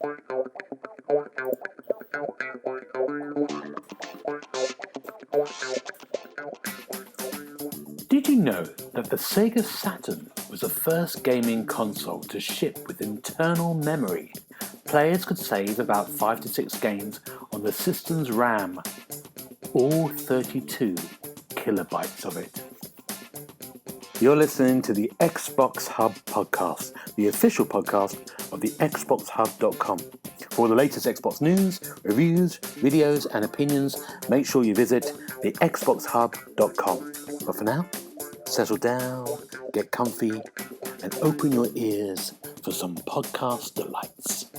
Did you know that the Sega Saturn was the first gaming console to ship with internal memory? Players could save about 5 to 6 games on the system's RAM, all 32 kilobytes of it. You're listening to the Xbox Hub Podcast, the official podcast of the TheXboxHub.com. For the latest Xbox news, reviews, videos and opinions, make sure you visit the TheXboxHub.com. But for now, settle down, get comfy, and open your ears for some podcast delights.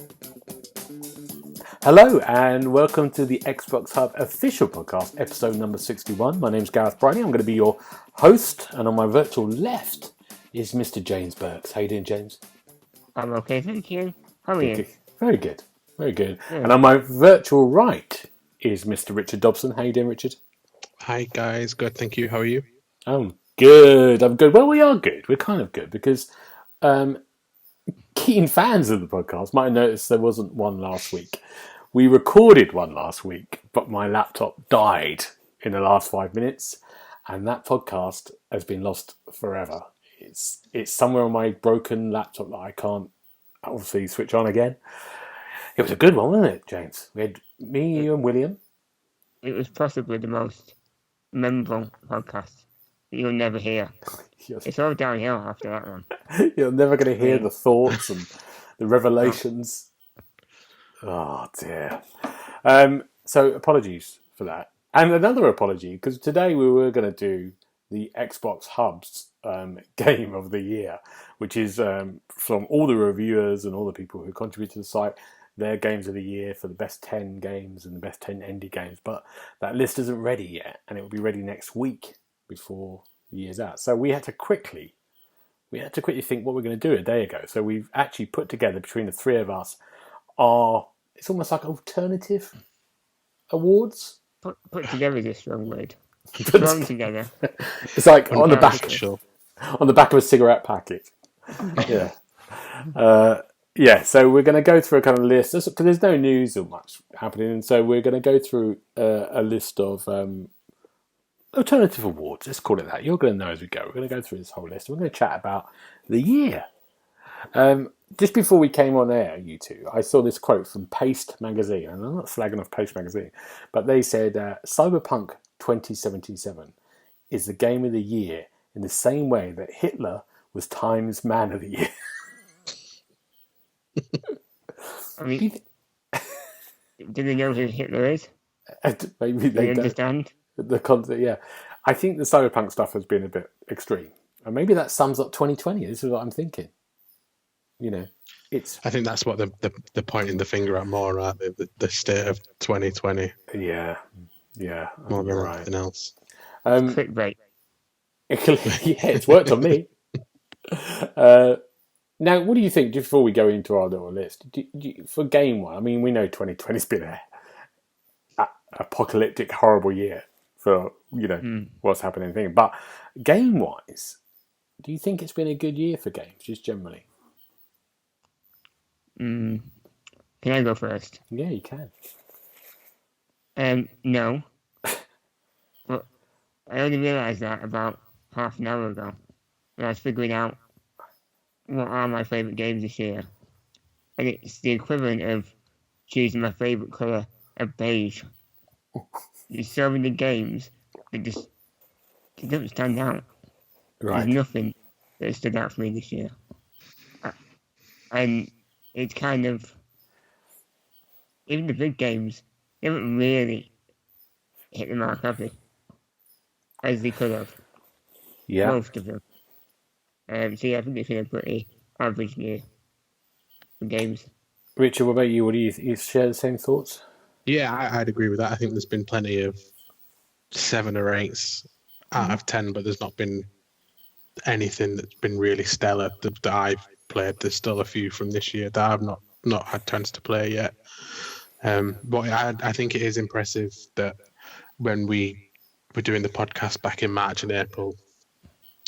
Hello, and welcome to the Xbox Hub Official Podcast, episode number 61. My name's Gareth Briney. I'm going to be your host, and on my virtual left is Mr. James Burks. How you doing, James? I'm okay, thank you. How are you? Very good, very good. Yeah. And on my virtual right is Mr. Richard Dobson. How you doing, Richard? Hi guys, good, thank you. How are you? I'm good. Well, we are good. We're kind of good because keen fans of the podcast might have noticed there wasn't one last week. We recorded one last week, but my laptop died in the last 5 minutes, and that podcast has been lost forever. It's somewhere on my broken laptop that I can't obviously switch on again. It was a good one, wasn't it, James? We had me, you, and William. It was possibly the most memorable podcast that you'll never hear. It's all downhill after that one. You're never going to hear the thoughts and the revelations. Oh, dear. So apologies for that. And another apology, because today we were going to do the Xbox Hub's Game of the Year, which is from all the reviewers and all the people who contribute to the site, their games of the year for the best 10 games and the best 10 indie games. But that list isn't ready yet, and it will be ready next week before the year's out. So we had to quickly think what we're going to do a day ago. So we've actually put together, between the three of us, it's almost like alternative awards. Put together is a strong word. Thrown together. It's like on the back of a cigarette packet. Yeah. So we're going to go through a kind of list, because there's no news or much happening, and so we're going to go through a list of alternative awards. Let's call it that. You're going to know as we go. We're going to go through this whole list. We're going to chat about the year. Just before we came on air, you two, I saw this quote from Paste magazine, and I'm not slagging off Paste magazine, but they said Cyberpunk 2077 is the game of the year in the same way that Hitler was Time's Man of the Year. I mean, do they know who Hitler is? Maybe they understand the concept. Yeah, I think the Cyberpunk stuff has been a bit extreme, and maybe that sums up 2020. This is what I'm thinking. You know, I think that's what they're pointing the finger at more, aren't they? The state of 2020. Yeah, more than anything else. Clickbait. Yeah, it's worked on me. Now, what do you think, just before we go into our little list, for game one? I mean, we know 2020's been a apocalyptic, horrible year for, what's happening. But game-wise, do you think it's been a good year for games, just generally? Can I go first? Yeah, you can. No. But I only realised that about half an hour ago when I was figuring out what are my favourite games this year. And it's the equivalent of choosing my favourite colour of beige. There's so many games that they don't stand out. Right. There's nothing that stood out for me this year. And it's kind of, even the big games, they haven't really hit the mark, have they? As they could have. Yeah. Most of them. So yeah, I think it's been a pretty average year for games. Richard, what about you? What do you share the same thoughts? Yeah, I'd agree with that. I think there's been plenty of 7 or 8s out of 10, but there's not been anything that's been really stellar that I've played. There's still a few from this year that I've not had chance to play yet. But I think it is impressive that when we were doing the podcast back in March and April,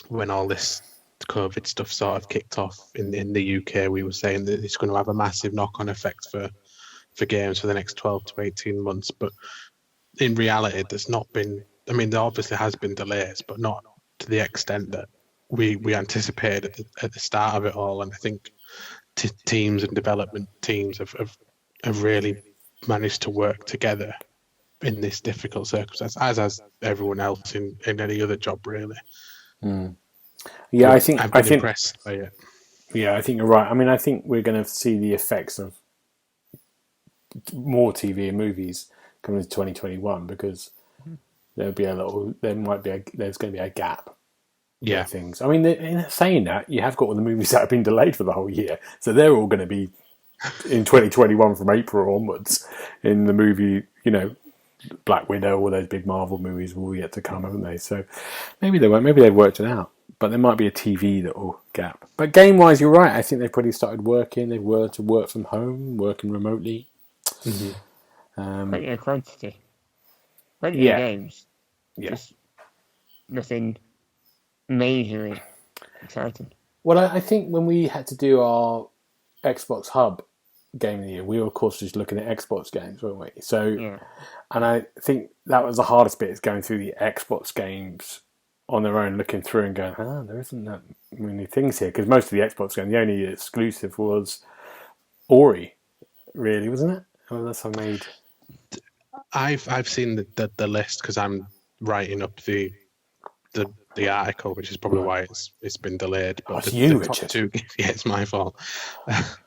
when all this COVID stuff sort of kicked off in the UK, we were saying that it's going to have a massive knock-on effect for games for the next 12 to 18 months. But in reality, there's not been. I mean, there obviously has been delays, but not to the extent that we anticipated at the start of it all. And I think teams and development teams have really managed to work together in this difficult circumstance, as has everyone else in any other job, really. Yeah, But I think I've been impressed by it. Yeah, I think you're right. I mean, I think we're going to see the effects of more TV and movies coming into 2021 because there's going to be a gap. Yeah, Things. I mean, in saying that, you have got all the movies that have been delayed for the whole year, so they're all going to be in 2021 from April onwards. In the movie, Black Widow, all those big Marvel movies will yet to come, haven't they? So maybe they won't. Maybe they've worked it out. But there might be a TV that will gap. But game-wise, you're right. I think they've probably started working. They've learned to work from home, working remotely. Plenty of quantity. Plenty of games. Yeah. Just nothing majorly exciting. Well, I think when we had to do our Xbox Hub Game of the Year, we were, of course, just looking at Xbox games, weren't we? So, and I think that was the hardest bit, is going through the Xbox games on their own, looking through and going, there isn't that many things here. Because most of the Xbox games, the only exclusive was Ori, really, wasn't it? Unless I made... I've seen the list because I'm writing up the article, which is probably why it's been delayed. But Richard. It's my fault.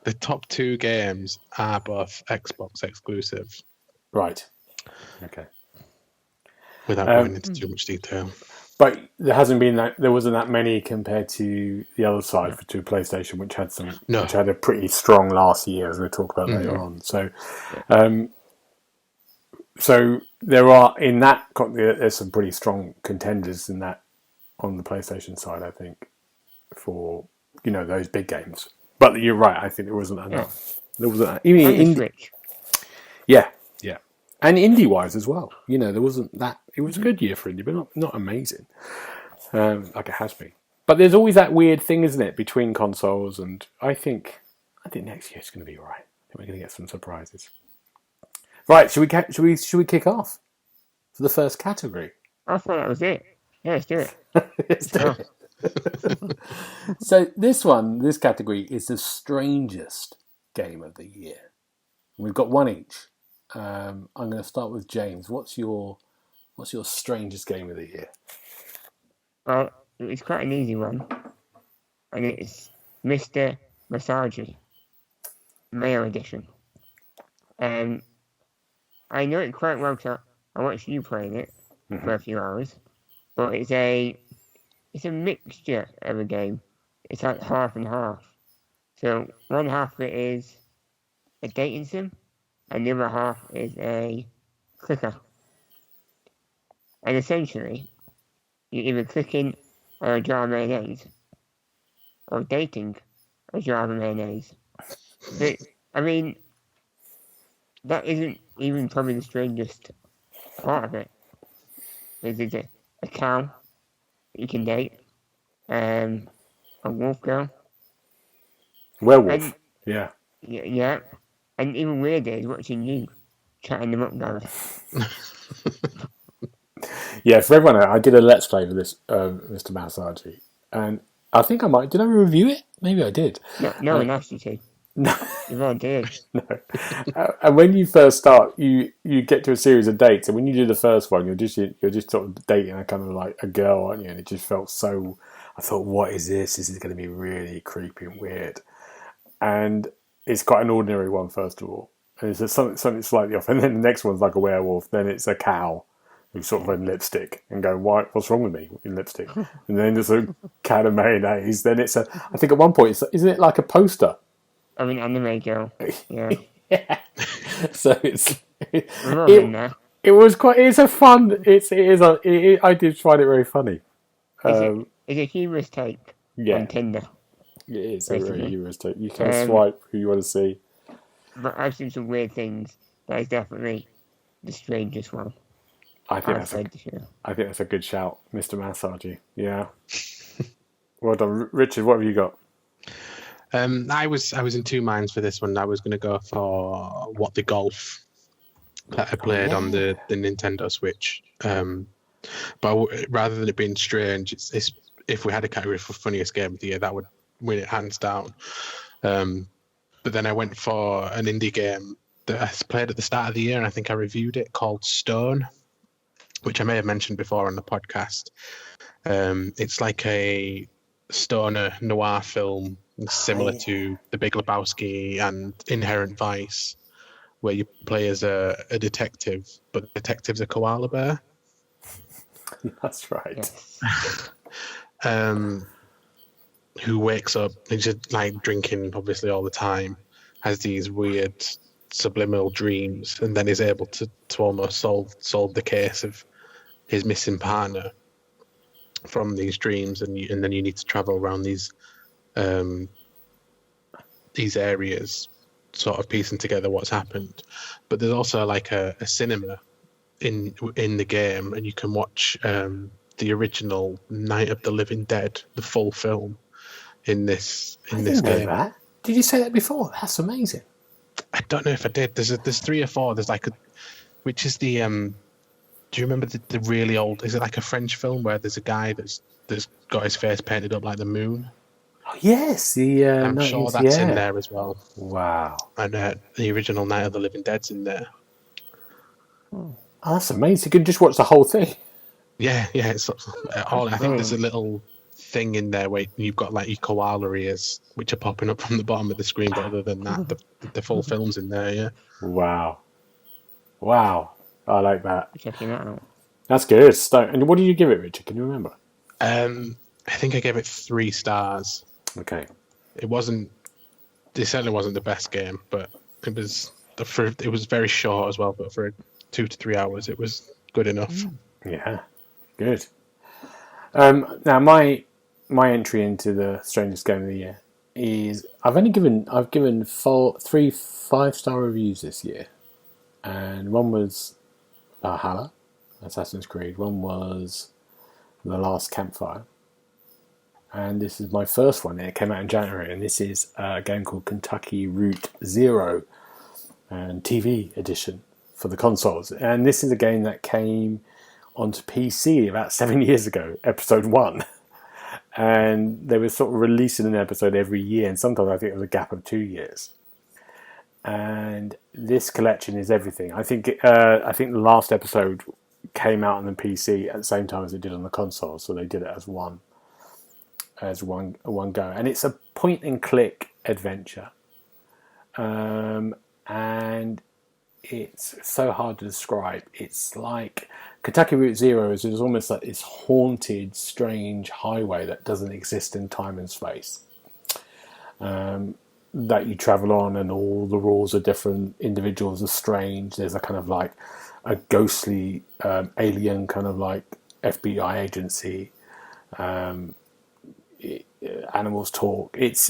The top 2 games are both Xbox exclusive. Right. Okay. Without going into too much detail. But there wasn't that many compared to the other side to PlayStation, which had a pretty strong last year, as we'll talk about later on. So, so there are there's some pretty strong contenders in that on the PlayStation side, I think, for those big games. But you're right. I think there wasn't enough. There wasn't even Switch. Yeah. And indie-wise as well, there wasn't that. It was a good year for indie, but not amazing, like it has been. But there's always that weird thing, isn't it, between consoles? And I think next year's going to be all right. I think we're going to get some surprises. Right? Should we kick off for the first category? I thought that was it. Yeah, let's do it. Let's do it. So this category is the strangest game of the year. We've got one each. I'm going to start with James. What's your strangest game of the year? Well, it's quite an easy one, and it's Mr. Massager, Male Edition. I know it quite well because I watched you playing it for a few hours, but it's a mixture of a game. It's like half and half. So one half of it is a dating sim, and the other half is a clicker. And essentially, you're either clicking on a jar of mayonnaise or dating a jar of mayonnaise. I mean, that isn't even probably the strangest part of it. There's a cow that you can date, a wolf girl. Werewolf, yeah. Yeah. And even weirder is watching you chatting them up, Gareth. Yeah, for everyone, I did a Let's Play for this, Mr. Massager, and I think I might. Did I review it? Maybe I did. No one asked you to. No, you already did. No. And when you first start, you get to a series of dates, and when you do the first one, you're just sort of dating a kind of like a girl, aren't you? And it just felt so. I thought, what is this? This is going to be really creepy and weird, and it's quite an ordinary one, first of all. And it's something slightly off. And then the next one's like a werewolf. Then it's a cow who's sort of in lipstick and going, what's wrong with me in lipstick? And then there's a can of mayonnaise. Then I think at one point, isn't it like a poster? Of an anime girl. Yeah. Yeah. So it's... It was quite... It's a fun... I did find it very funny. It's a humorous take on Tinder. It is a very humorous take. You can swipe who you want to see. But I've seen some weird things. That is definitely the strangest one. I think that's a good shout, Mr. Massager. Yeah. Well done, Richard. What have you got? I was in two minds for this one. I was going to go for What the Golf that I played on the Nintendo Switch. But rather than it being strange, it's if we had a category for funniest game of the year, that would win it hands down. But then I went for an indie game that I played at the start of the year, and I think I reviewed it, called Stone, which I may have mentioned before on the podcast. It's like a stoner noir film similar to The Big Lebowski and Inherent Vice, where you play as a detective, but the detective's a koala bear. That's right. Who wakes up, he's just like drinking obviously all the time, has these weird subliminal dreams, and then is able to almost solve the case of his missing partner from these dreams, and then you need to travel around these areas, sort of piecing together what's happened. But there's also like a cinema in the game, and you can watch the original Night of the Living Dead, the full film, in this game. That. Did you say that before? That's amazing. I don't know if I did. There's three or four. There's like which is the do you remember the really old? Is it like a French film where there's a guy that's got his face painted up like the moon? Oh, yes, I'm sure that's in there as well. Wow. And the original Night of the Living Dead's in there. Oh, that's amazing. You can just watch the whole thing. Yeah. It's all. I think there's a little thing in there where you've got like your koala ears, which are popping up from the bottom of the screen. But other than that, the full film's in there. Yeah. Wow. I like that. Checking that out. That's good. And what did you give it, Richard? Can you remember? I think I gave it 3 stars. Okay. It certainly wasn't the best game, but it was very short as well. But for 2 to 3 hours, it was good enough. Yeah, good. Now my entry into the strangest game of the year is I've given 3 5-star reviews this year, and one was Valhalla, Assassin's Creed. One was The Last Campfire. And this is my first one. It came out in January, and this is a game called Kentucky Route Zero and TV edition for the consoles. And this is a game that came onto PC about 7 years ago, episode 1. And they were sort of releasing an episode every year, and sometimes I think it was a gap of 2 years. And this collection is everything. I think the last episode came out on the PC at the same time as it did on the console, so they did it as one go. And it's a point and click adventure, and it's so hard to describe. It's like Kentucky Route Zero is almost like this haunted, strange highway that doesn't exist in time and space, that you travel on, and all the rules are different. Individuals are strange. There's a kind of like a ghostly alien kind of like FBI agency. Animals talk. It's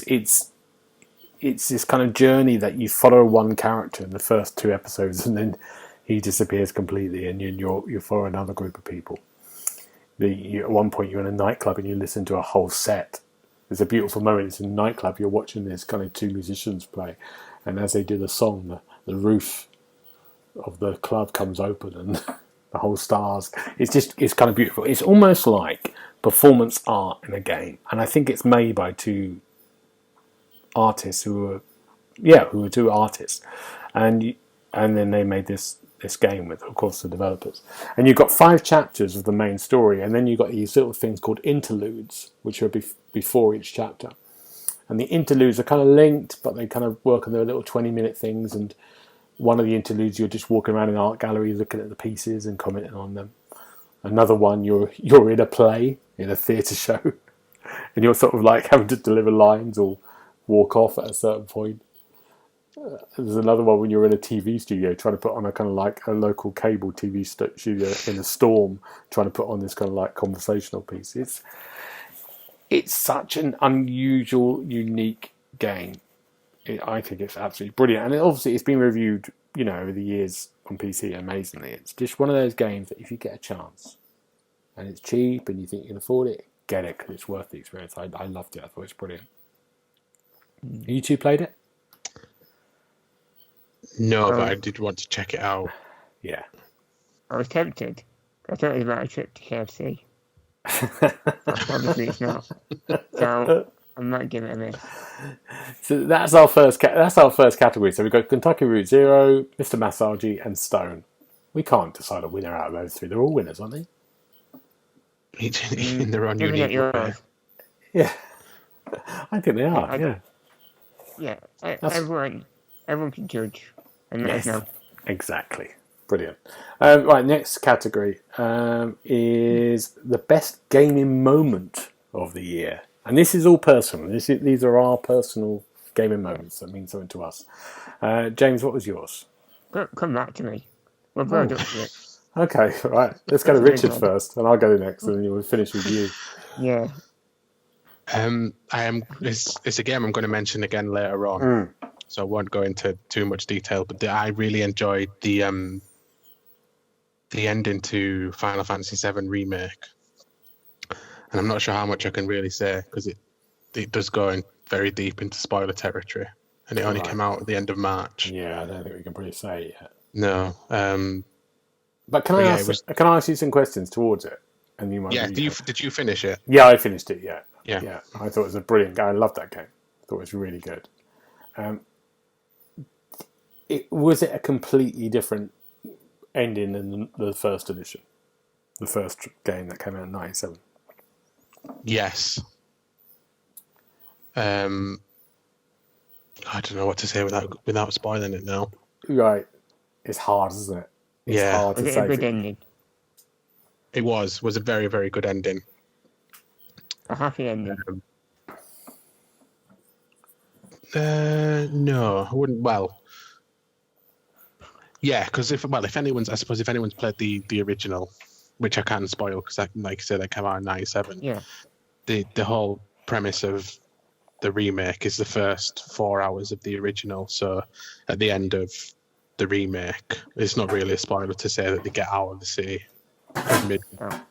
this kind of journey that you follow one character in the first 2 episodes, and then he disappears completely, and you follow another group of people. At one point you're in a nightclub and you listen to a whole set. There's a beautiful moment. It's in a nightclub. You're watching this kind of 2 musicians play, and as they do the song, the roof of the club comes open and the whole stars. It's kind of beautiful. It's almost like performance art in a game, and I think it's made by 2 artists who were 2 artists, and then they made this game with, of course, the developers. And you've got 5 chapters of the main story, and then you've got these little things called interludes, which are before each chapter. And the interludes are kind of linked, but they kind of work on their little 20-minute things. And one of the interludes, you're just walking around an art gallery looking at the pieces and commenting on them. Another one, you're in a play, in a theatre show, and you're sort of like having to deliver lines or walk off at a certain point. There's another one when you're in a TV studio trying to put on a kind of like a local cable TV studio in a storm, trying to put on this kind of like conversational piece. It's such an unusual, unique game. I think it's absolutely brilliant, and obviously it's been reviewed, over the years on PC amazingly. It's just one of those games that if you get a chance and it's cheap and you think you can afford it, get it because it's worth the experience. I loved it. I thought it was brilliant. You two played it? No, but I did want to check it out. Yeah. I was tempted. I thought it was about a trip to KFC. But obviously it's not. So I might give it a miss. So that's our first category. So we've got Kentucky Route Zero, Mr. Masagi, and Stone. We can't decide a winner out of those three. They're all winners, aren't they? Each in their own Give me unique way. Yeah. I think they are, yeah. Yeah, everyone can judge and let us know. Exactly. Brilliant. Right, next category is the best gaming moment of the year. And this is all personal. These are our personal gaming moments that mean something to us. James, what was yours? Come back to me. We'll build up to it. Okay, right. Let's go to Richard first, and I'll go next, and then we'll finish with you. Yeah. It's a game I'm going to mention again later on, so I won't go into too much detail. But I really enjoyed the ending to Final Fantasy VII Remake, and I'm not sure how much I can really say because it does go in very deep into spoiler territory, and it only came out at the end of March. Yeah, I don't think we can probably say it yet. No. But can I ask you some questions towards it? And you might. Yeah. Did you finish it? Yeah, I finished it. Yeah. Yeah. I thought it was a brilliant game. I loved that game. I thought it was really good. Was it a completely different ending than the first edition, the first game that came out in '97? Yes. I don't know what to say without spoiling it now. Right. It's hard, isn't it? It's hard to Was it say. a good ending? It was a very, very good ending. A happy ending? No, I wouldn't. Well, yeah, because if anyone's played the original, which I can't spoil because, like I said, that came out in '97. Yeah. The whole premise of the remake is the first 4 hours of the original. So at the end of the remake, it's not really a spoiler to say that they get out of the city at midnight.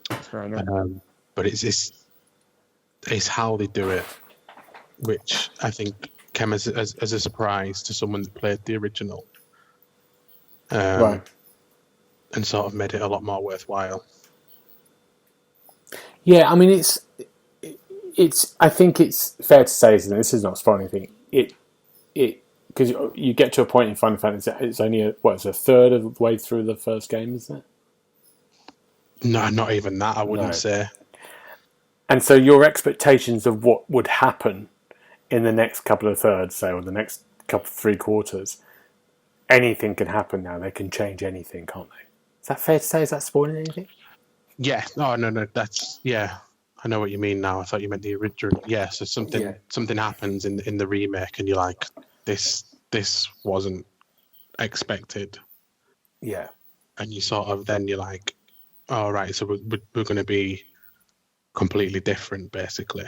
That's fair enough. But it's how they do it, which I think came as a surprise to someone that played the original, Right. and sort of made it a lot more worthwhile. Yeah, I mean, it's. I think it's fair to say, isn't it? This is not spoiling anything. Because you get to a point in Final Fantasy, it's only it's a third of the way through the first game, isn't it? No, not even that. I wouldn't say. And so your expectations of what would happen in the next couple of thirds, say, or the next couple 3 quarters, anything can happen now. They can change anything, can't they? Is that fair to say? Is that spoiling anything? Yeah. No. That's I know what you mean now. I thought you meant the original. Yeah. So something happens in the remake, and you're like, this wasn't expected. Yeah. And you sort of then you're like, all right, so we're going to be completely different, basically.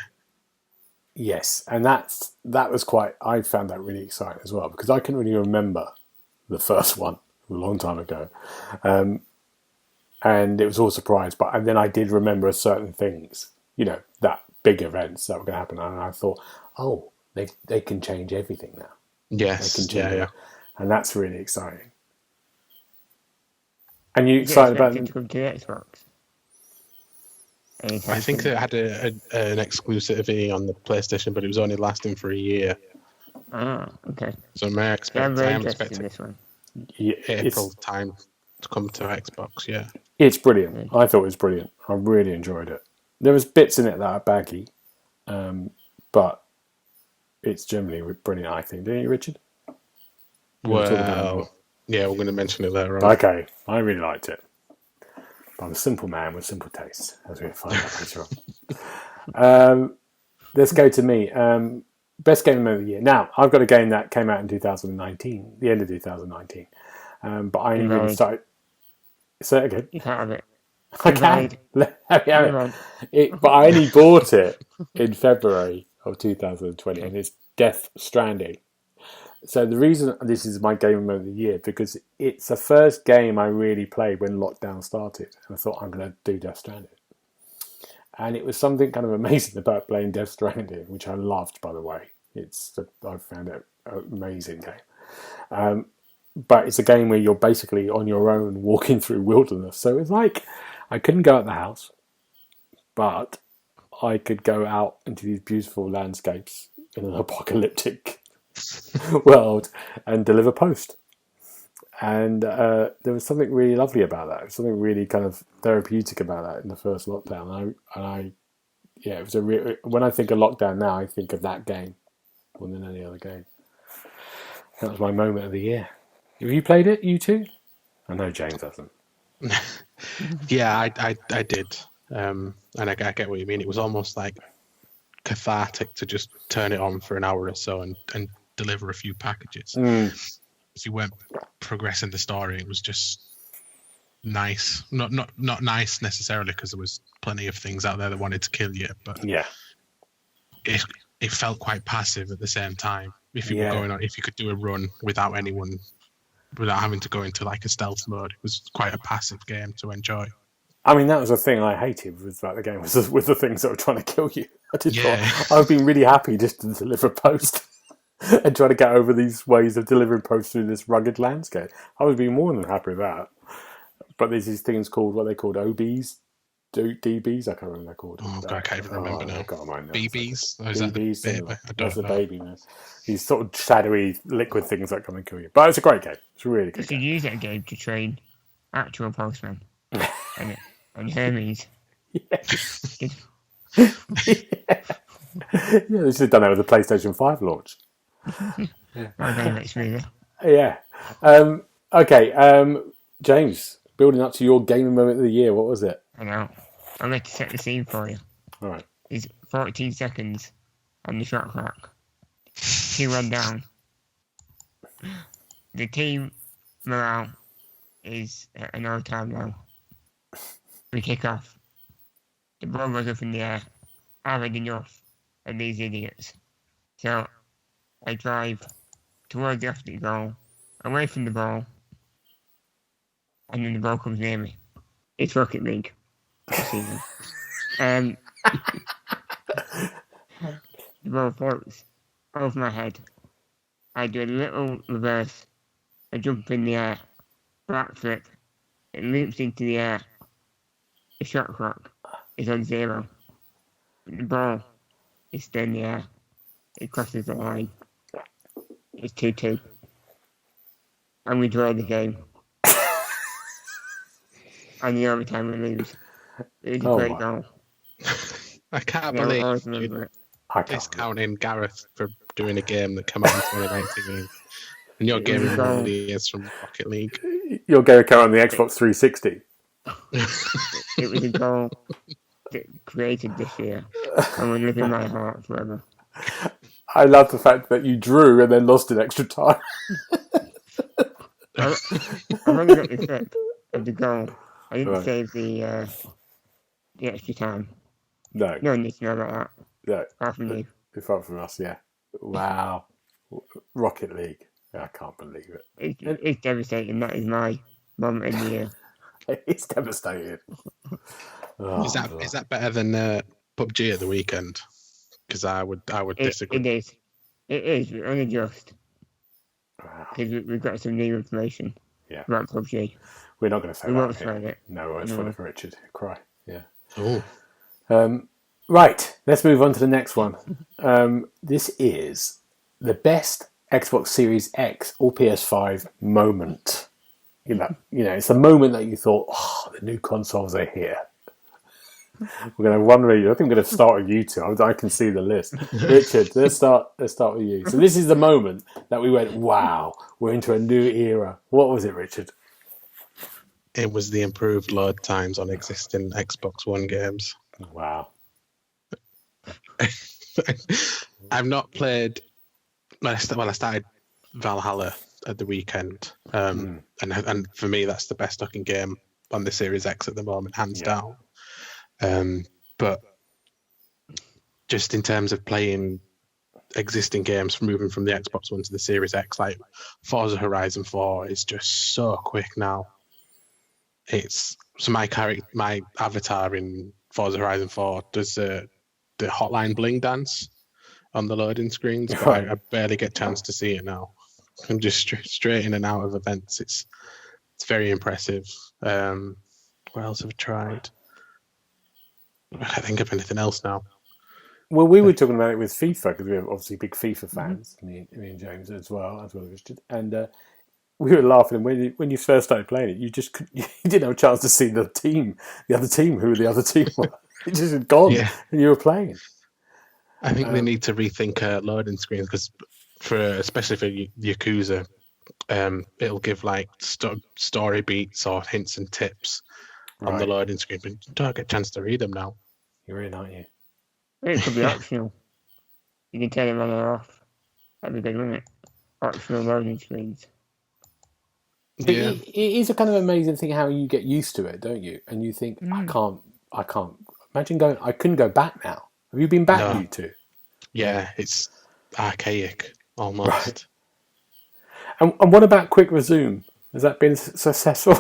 Yes, and that was quite. I found that really exciting as well because I couldn't really remember the first one a long time ago, and it was all a surprise. And then I did remember certain things, that big events that were going to happen, and I thought, oh, they can change everything now. Yes, they can change yeah, and that's really exciting. And you excited about it to come to the Xbox? I think it had an exclusivity on the PlayStation, but it was only lasting for a year. Ah, okay. So I am expecting this one. April time to come to Xbox. Yeah, it's brilliant. I thought it was brilliant. I really enjoyed it. There was bits in it that are baggy, but it's generally brilliant. I think, don't you, Richard? Well, yeah, we're going to mention it later on. Okay, I really liked it. I'm a simple man with simple tastes, as we'll find out later on. Let's go to me. Best game of the year. Now, I've got a game that came out in 2019, the end of 2019. But I only really started... Say it again. You can't have it. I can. But I only bought it in February of 2020, and it's Death Stranding. So the reason this is my game of the year, because it's the first game I really played when lockdown started. And I thought, I'm going to do Death Stranding. And it was something kind of amazing about playing Death Stranding, which I loved, by the way. I found it an amazing game. But it's a game where you're basically on your own walking through wilderness. So it's like I couldn't go out the house, but I could go out into these beautiful landscapes in an apocalyptic world and deliver post. And there was something really lovely about that. Something really kind of therapeutic about that in the first lockdown. It was when I think of lockdown now, I think of that game more than any other game. That was my moment of the year. Have you played it, you two? I know James hasn't. Yeah, I did. And I get what you mean. It was almost like cathartic to just turn it on for an hour or so and deliver a few packages. As you weren't progressing the story, it was just nice. Not nice necessarily, because there was plenty of things out there that wanted to kill you, but yeah, it felt quite passive at the same time. If you were going on, if you could do a run without having to go into like a stealth mode, it was quite a passive game to enjoy. I mean, that was the thing I hated about the game, was with the things that were trying to kill you. I've been really happy just to deliver post and try to get over these ways of delivering post through this rugged landscape. I would be more than happy with that. But there's these things called, what are they called, OBs? DBs? I can't remember what they're called. Oh, God, I can't even remember now. BBs? BBs? Baby? That's the baby, man. These sort of shadowy liquid things that come and kill you. But it's a great game. It's a really good game. You should use that game to train actual postmen and Hermes. Yes. They should have done that with the PlayStation 5 launch. Yeah. Okay. James, building up to your gaming moment of the year, what was it? I know. I'm going to set the scene for you. All right. It's 14 seconds on the shot clock. 2-1 down. The team morale is at an all-time low. We kick off. The ball goes up in the air. I've had enough of these idiots. So I drive towards the opposite goal, away from the ball, and then the ball comes near me. It's Rocket League. The ball floats over my head. I do a little reverse, a jump in the air, backflip. It leaps into the air. The shot clock is on 0. The ball is still in the air. It crosses the line. It's 2-2. And we draw the game. And the overtime we lose. It was a great goal. I can't believe you're discounting Gareth for doing a game that came out in 2019. And your game is from Rocket League. Your game account on the Xbox 360. It was a goal that created this year. And will live in my heart forever. I love the fact that you drew and then lost in extra time. I've only got the clip of the goal. I didn't save the extra time. No. No one needs to know about that. No. Apart from you. Apart from us, yeah. Wow. Rocket League. I can't believe it. It's devastating. That is my moment in the year. It's devastating. Is that better than PUBG at the weekend? Because I would disagree. It is. It is. We're only just. Because we've got some new information about PUBG. We're not going to say we that. Won't say it. No, it's funny for Richard. Cry. Yeah. Oh. Right. Let's move on to the next one. This is the best Xbox Series X or PS5 moment. You know, it's a moment that you thought, the new consoles are here. We're going to one read. I think we're going to start with you two. I can see the list. Richard, let's start with you. So this is the moment that we went, wow, we're into a new era. What was it, Richard? It was the improved load times on existing Xbox One games. Wow. I've not played. I started Valhalla at the weekend, and for me, that's the best looking game on the Series X at the moment, hands down. But just in terms of playing existing games, moving from the Xbox One to the Series X, like Forza Horizon 4 is just so quick now. It's so my avatar in Forza Horizon 4 does the hotline bling dance on the loading screens, but I barely get a chance to see it now. I'm just straight in and out of events. It's very impressive. What else have I tried? I can't think of anything else now. Well, we were talking about it with FIFA because we're obviously big FIFA fans, me and James as well as Richard, and we were laughing when you first started playing it. You didn't have a chance to see the other team, who the other team were. It just had gone, and you were playing. I think they need to rethink loading screens because, especially for Yakuza, it'll give like story beats or hints and tips on the loading screen, but you don't get a chance to read them now. You're in, aren't you? It could be optional. You can turn it on or off. That'd be good, wouldn't it? Optional loading screens. Yeah. It is a kind of amazing thing how you get used to it, don't you? And you think, I can't imagine going. I couldn't go back now. Have you been back, you two? Yeah, it's archaic almost. Right. And what about quick resume? Has that been successful?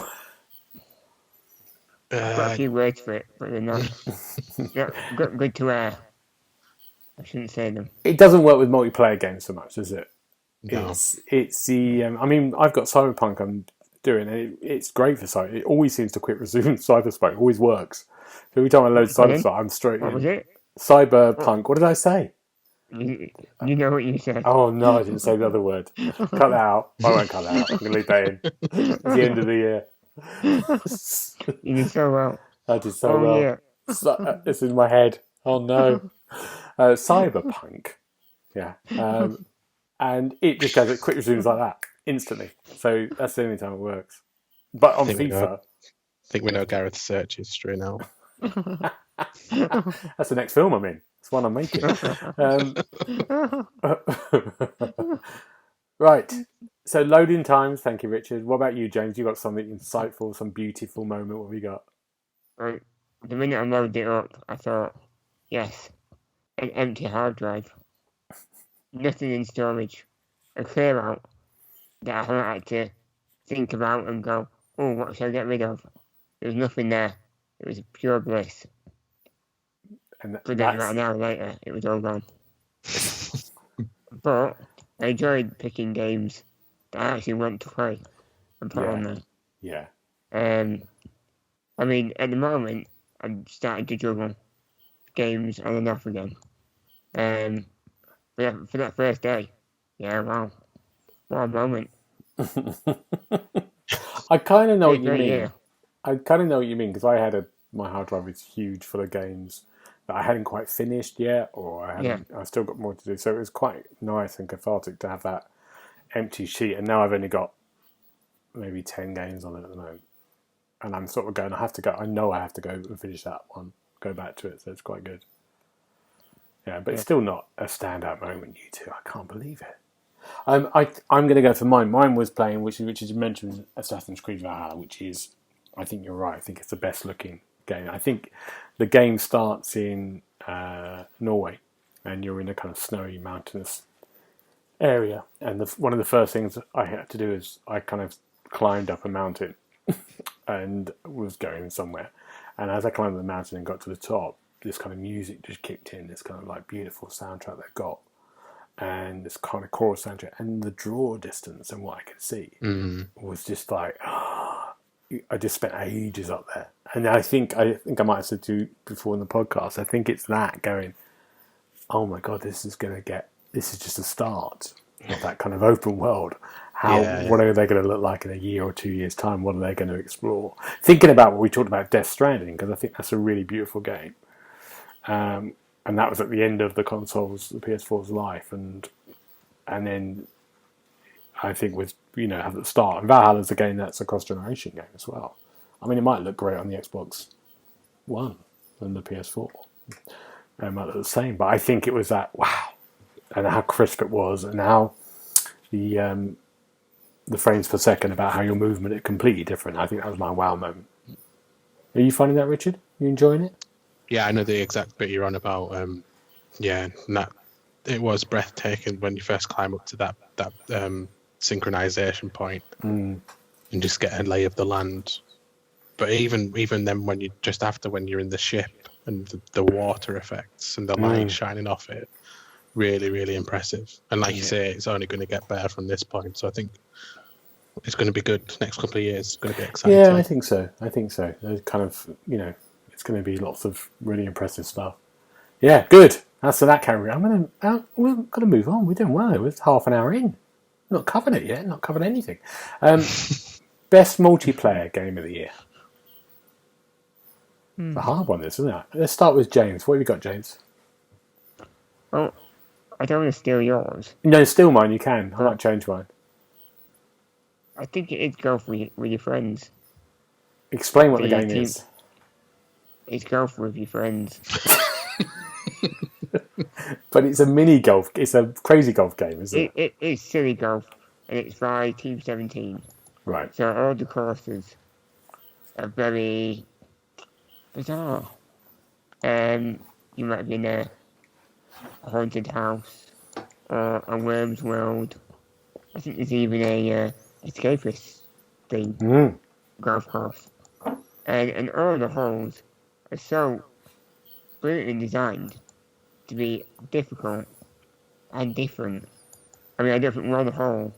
I've got a few words for it, but they're not good to air. I shouldn't say them. It doesn't work with multiplayer games so much, does it? No. It's the. I mean, I've got Cyberpunk. I'm doing, and it's great for Cyber. It always seems to quick resume Cyberpunk. It always works. So every time I load Cyberpunk, I'm straight. What was it? Cyberpunk. What did I say? You know what you said. Oh no, I didn't say the other word. Cut that out. I won't cut that out. I'm gonna leave that in. It's the end of the year. You did so well. I did so well. Yeah. It's in my head. Oh no. Cyberpunk. Yeah. And it just goes at quick resumes like that instantly. So that's the only time it works. But on FIFA, I think we know Gareth's search history now. That's the next film I'm in. It's one I'm making. Right. So loading times. Thank you, Richard. What about you, James? You got something insightful, some beautiful moment. What have you got? Right. The minute I loaded it up, I thought, yes, an empty hard drive. Nothing in storage. A clear out that I haven't had to think about and go, oh, what shall I get rid of? There was nothing there. It was pure bliss. But then about an hour later, it was all gone. But I enjoyed picking games that I actually want to play and put on there. Yeah. I mean, at the moment, I'm starting to juggle games on and off again. But for that first day, wow. What a moment. I kind of know what you mean. Yeah. I kind of know what you mean because I had my hard drive is huge full of games that I hadn't quite finished yet, or I still got more to do. So it was quite nice and cathartic to have that empty sheet. And now I've only got maybe 10 games on it at the moment, and I'm sort of going. I know I have to go and finish that one, go back to it. So it's quite good. Yeah, but it's still not a standout moment. You two, I can't believe it. I'm going to go for mine. Mine was playing, which you mentioned, Assassin's Creed Valhalla, which is, I think you're right. I think it's the best looking game. I think the game starts in Norway, and you're in a kind of snowy, mountainous area. And one of the first things I had to do is I kind of climbed up a mountain and was going somewhere. And as I climbed the mountain and got to the top, this kind of music just kicked in. This kind of like beautiful soundtrack they've got. And this kind of chorus soundtrack, and the draw distance and what I could see was just like, I just spent ages up there. And I think I might have said to you before in the podcast, I think it's that going, oh my God, this is just a start of that kind of open world. What are they going to look like in a year or 2 years' time? What are they going to explore? Thinking about what we talked about Death Stranding, because I think that's a really beautiful game. And that was at the end of the PS4's life, and then I think with at the start, and Valhalla's a game that's a cross-generation game as well. I mean, it might look great on the Xbox One and the PS4. It might look the same, but I think it was that wow, and how crisp it was, and how the frames per second about how your movement is completely different. I think that was my wow moment. Are you finding that, Richard? You enjoying it? Yeah, I know the exact bit you're on about. And that it was breathtaking when you first climb up to that synchronization point and just get a lay of the land. But even then, when you're in the ship and the water effects and the light shining off it, really, really impressive. And like you say, it's only going to get better from this point. So I think it's going to be good next couple of years. It's going to be exciting. Yeah, I think so. There's kind of, it's going to be lots of really impressive stuff. Yeah, good. That's for that category. We're going to move on. We're doing well. We're half an hour in. Not covered it yet. Not covered anything. Best multiplayer game of the year. It's a hard one, this, isn't it? Let's start with James. What have you got, James? Well, I don't want to steal yours. No, steal mine. You can. I might change mine. I think it is golf with your friends. Explain what the game is. It's golf with your friends. But it's a mini golf. It's a crazy golf game, isn't it? It is silly golf, and it's by Team 17. Right. So all the courses are very bizarre. You might be in a haunted house or a worm's world. I think there's even a escapist thing golf course, and all the holes are so brilliantly designed to be difficult and different. I mean, I don't think one hole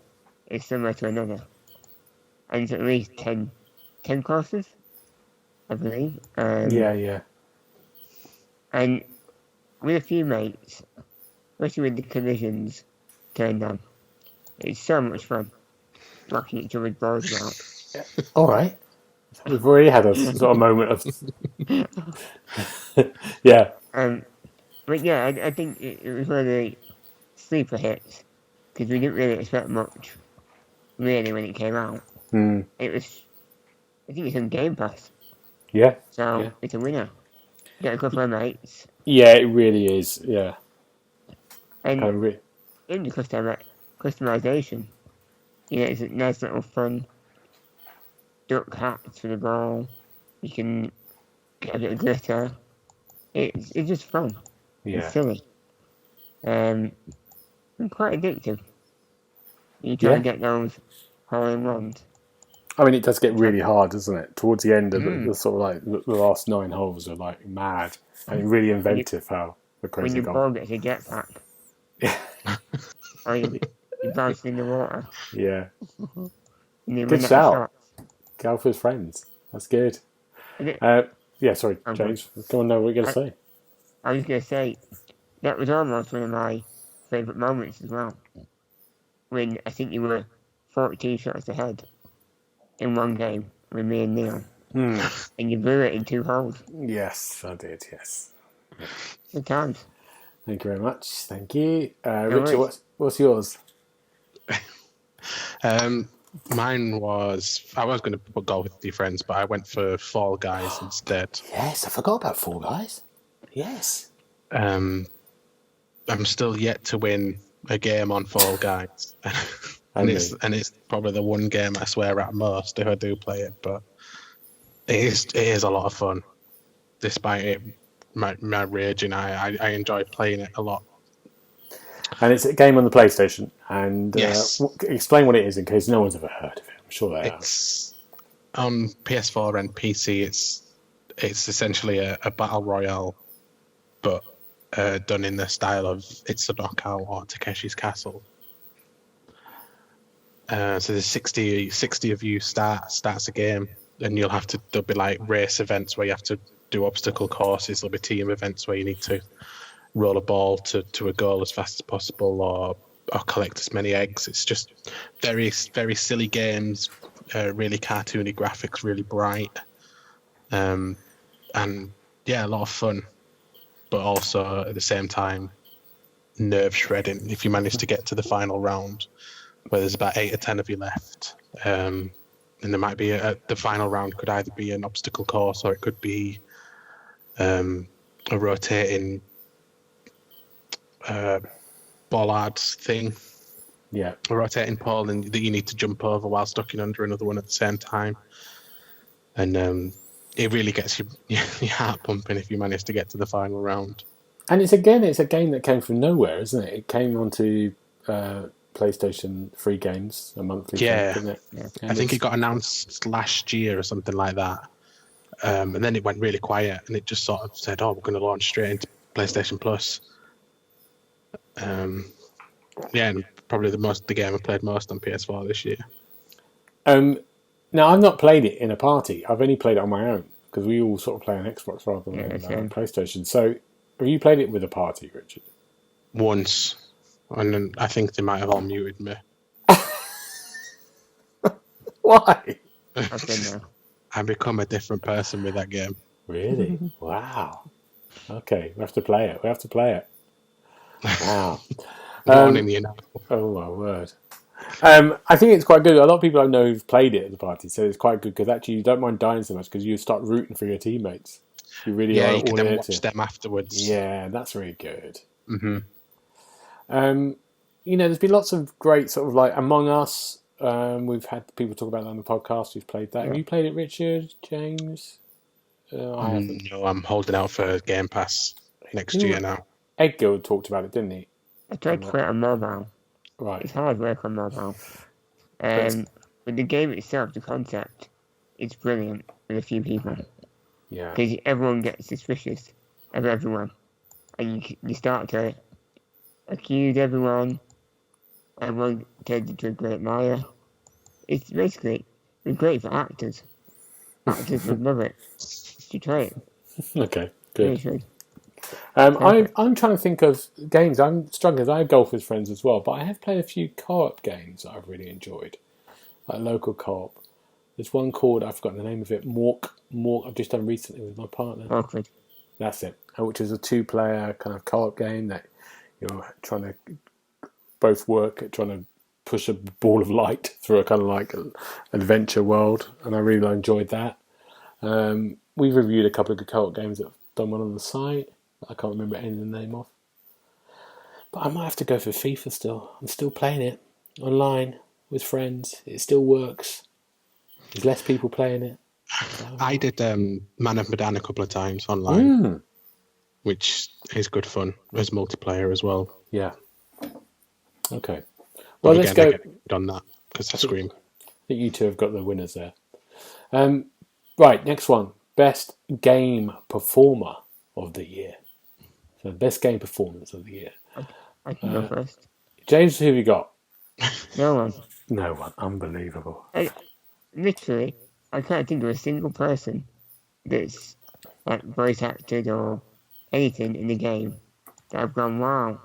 is similar to another, and it's at least 10 courses, I believe. Yeah. And with a few mates, especially with the collisions turned on, it's so much fun knocking each other's balls out. All right. We've already had a sort of moment of... yeah. But yeah, I think it was one of the sleeper hits, because we didn't really expect much, really, when it came out. It was, I think it's on Game Pass. Yeah. So it's a winner. Get a couple of mates. Yeah, it really is. Yeah. And in the customization, it's a nice little fun duck hats for the ball. You can get a bit of glitter. It's just fun. Yeah. It's silly. And quite addictive. You try and get those hole-in-ones. I mean, it does get really hard, doesn't it? Towards the end of the sort of like the last 9 holes are like mad and really inventive. How the crazy when your ball gets a jetpack. Yeah. Or you bounce in the water. Yeah. Good shout. Golf with friends. That's good. Yeah, sorry, James. Go on, know what you're going to say. I was going to say, that was almost one of my favourite moments as well. When I think you were 42 shots ahead in one game with me and Neil. And you blew it in 2 holes. Yes, I did, yes. Good times. Thank you very much. Thank you. Richard, what's yours? Mine was... I was going to go with your friends, but I went for Fall Guys instead. Yes, I forgot about Fall Guys. Yes. I'm still yet to win a game on Fall Guys. and it's probably the one game I swear at most if I do play it, but it is a lot of fun. Despite it, my raging, I enjoy playing it a lot. And it's a game on the PlayStation. And yes. Explain what it is in case no one's ever heard of it. I'm sure they have. It's on PS4 and PC. It's essentially a battle royale, but done in the style of It's a Knockout or Takeshi's Castle. So there's 60 of you starts a game, and there'll be like race events where you have to do obstacle courses. There'll be team events where you need to roll a ball to a goal as fast as possible, or collect as many eggs. It's just very, very silly games, really cartoony graphics, really bright, and yeah, a lot of fun. But also at the same time, nerve shredding if you manage to get to the final round, where there's about 8 or 10 of you left. And there might be the final round could either be an obstacle course or it could be a rotating bollards thing. Yeah. A rotating pole that you need to jump over while stuck in under another one at the same time. And it really gets your heart pumping if you manage to get to the final round. And it's a game that came from nowhere, isn't it? It came onto PlayStation free games, a monthly thing, didn't it? Yeah. I think it got announced last year or something like that. and then it went really quiet, and it just sort of said, "Oh, we're going to launch straight into PlayStation Plus." Yeah, and probably the game I played most on PS4 this year. Now, I've not played it in a party. I've only played it on my own because we all sort of play on Xbox rather than PlayStation. So, have you played it with a party, Richard? Once, and then I think they might have all muted me. Why? I've been there. I become a different person with that game. Really? Wow. Okay, we have to play it. Wow. Warning you now. Oh my word. I think it's quite good. A lot of people I know who've played it at the party, so it's quite good because actually you don't mind dying so much because you start rooting for your teammates. You really are you can all then in watch them afterwards. Yeah, that's really good. Mm-hmm. There's been lots of great sort of like Among Us. We've had people talk about that on the podcast who's played that. Yeah. Have you played it, Richard, James? I haven't. No, I'm holding out for Game Pass next year now. Edgar talked about it, didn't he? I tried to play it on mobile. Right. It's hard work on mobile. But the game itself, the concept, it's brilliant with a few people. Yeah. Because everyone gets suspicious of everyone. And you start to accuse everyone. Everyone turns into a great liar. It's basically great for actors. Actors would love it. You try it. Okay, good. Seriously. I'm trying to think of games. I'm struggling. I golf with friends as well, but I have played a few co-op games that I've really enjoyed, like local co-op. There's one called, I've forgotten the name of it, Mork. I've just done recently with my partner. Awkward. That's it. Which is a 2-player kind of co-op game that you're trying to both work at trying to push a ball of light through a kind of like adventure world, and I really enjoyed that. We've reviewed a couple of good co-op games that have done well on the site. I can't remember any of the name of. But I might have to go for FIFA still. I'm still playing it online with friends. It still works. There's less people playing it. I did Man of Medan a couple of times online, which is good fun. There's multiplayer as well. Yeah. Okay. Well, let's go. On that because I scream. I think you two have got the winners there. Right, next one. Best game performer of the year. So best game performance of the year. I can go first. James, who have you got? No one. No one. Unbelievable. Literally, I can't think of a single person that's like voice acted or anything in the game that I've gone, wow,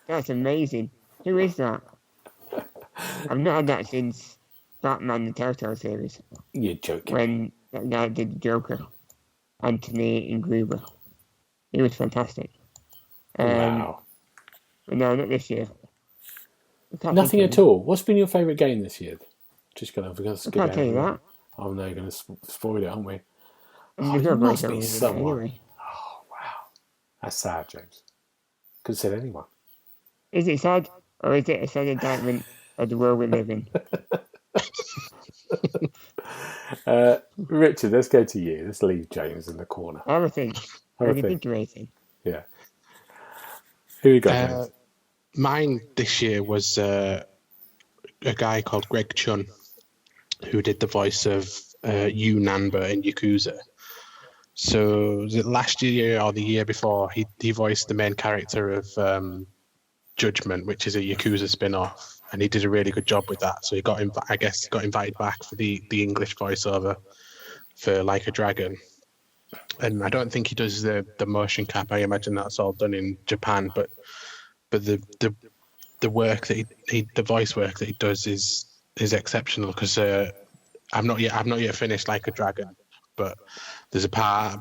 that's amazing. Who is that? I've not had that since Batman the Telltale series. You're joking. When that guy did the Joker, Anthony Ingruber. He was fantastic. Wow. But no, not this year. Nothing at all. What's been your favourite game this year? Just going to skip I can't tell you that. Oh no, you're going to spoil it, aren't we? It must be someone. Anyway. Oh wow, that's sad, James. Could have said anyone. Is it sad, or is it a sad indictment of the world we live in? Richard, let's go to you. Let's leave James in the corner. Have a think. Think rating. Yeah. Who you got, James? Mine this year was a guy called Greg Chun, who did the voice of Yu Nanba in Yakuza. So was it last year or the year before, he voiced the main character of Judgment, which is a Yakuza spin-off, and he did a really good job with that. So he got invited back for the English voiceover for Like a Dragon. And I don't think he does the motion cap. I imagine that's all done in Japan, but the work that the voice work that he does is exceptional, because I've not yet finished Like a Dragon, but there's a part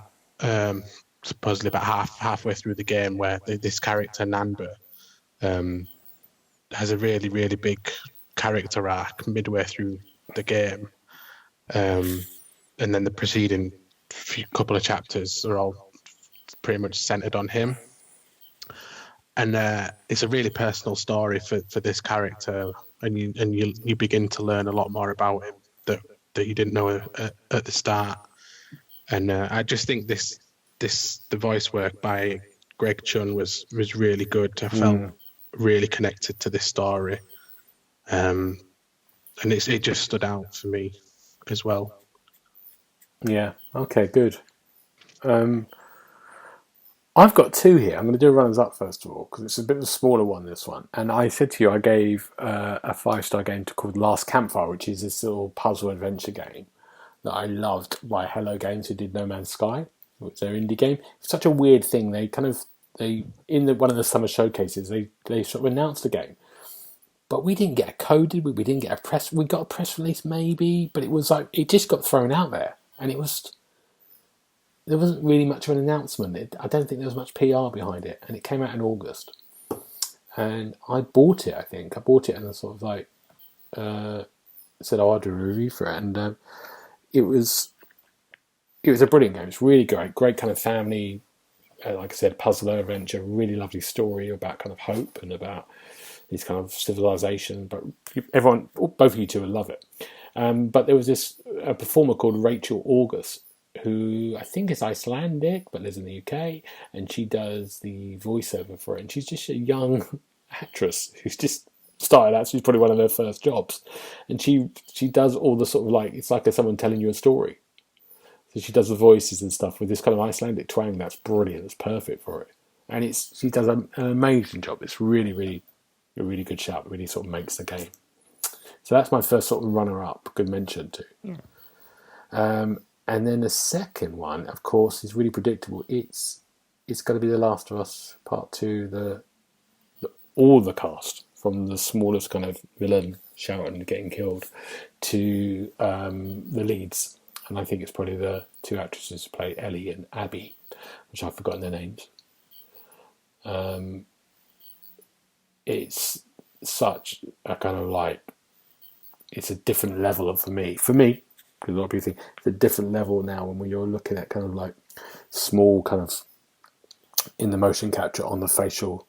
supposedly about halfway through the game where this character Nanba has a really, really big character arc midway through the game, and then the preceding couple of chapters are all pretty much centered on him, and it's a really personal story for this character, and you begin to learn a lot more about him that you didn't know at the start. And I just think the voice work by Greg Chun was really good. I felt really connected to this story, and it just stood out for me as well. Yeah. Okay. Good. I've got two here. I'm going to do runners up first of all because it's a bit of a smaller one. This one, and I said to you, I gave a 5-star game called Last Campfire, which is this little puzzle adventure game that I loved by Hello Games, who did No Man's Sky. It's their indie game. It's such a weird thing. They in one of the summer showcases they sort of announced the game, but we didn't get a code, did we? We didn't get a press. We got a press release maybe, but it was like it just got thrown out there, and there wasn't really much of an announcement. I don't think there was much PR behind it, and it came out in August. And I bought it. I think I bought it and I sort of like said, "Oh, I'll do a review for it." And it was a brilliant game. It's really great kind of family, like I said, puzzler adventure. Really lovely story about kind of hope and about this kind of civilization. But everyone, both of you two, will love it. But there was a performer called Rachel August, who I think is Icelandic but lives in the UK, and she does the voiceover for it. And she's just a young actress who's just started out. She's probably one of her first jobs, and she does all the sort of like it's like someone telling you a story. So she does the voices and stuff with this kind of Icelandic twang. That's brilliant. It's perfect for it, and she does an amazing job. It's really a really good shout. It really sort of makes the game. So that's my first sort of runner-up. Good mention too. Yeah. And then the second one, of course, is really predictable. It's going to be The Last of Us Part 2. All the cast, from the smallest kind of villain shouting and getting killed to the leads. And I think it's probably the two actresses who play Ellie and Abby, which I've forgotten their names. It's such a kind of like, it's a different level for me, because a lot of people think it's a different level now when you're looking at kind of like small kind of in the motion capture on the facial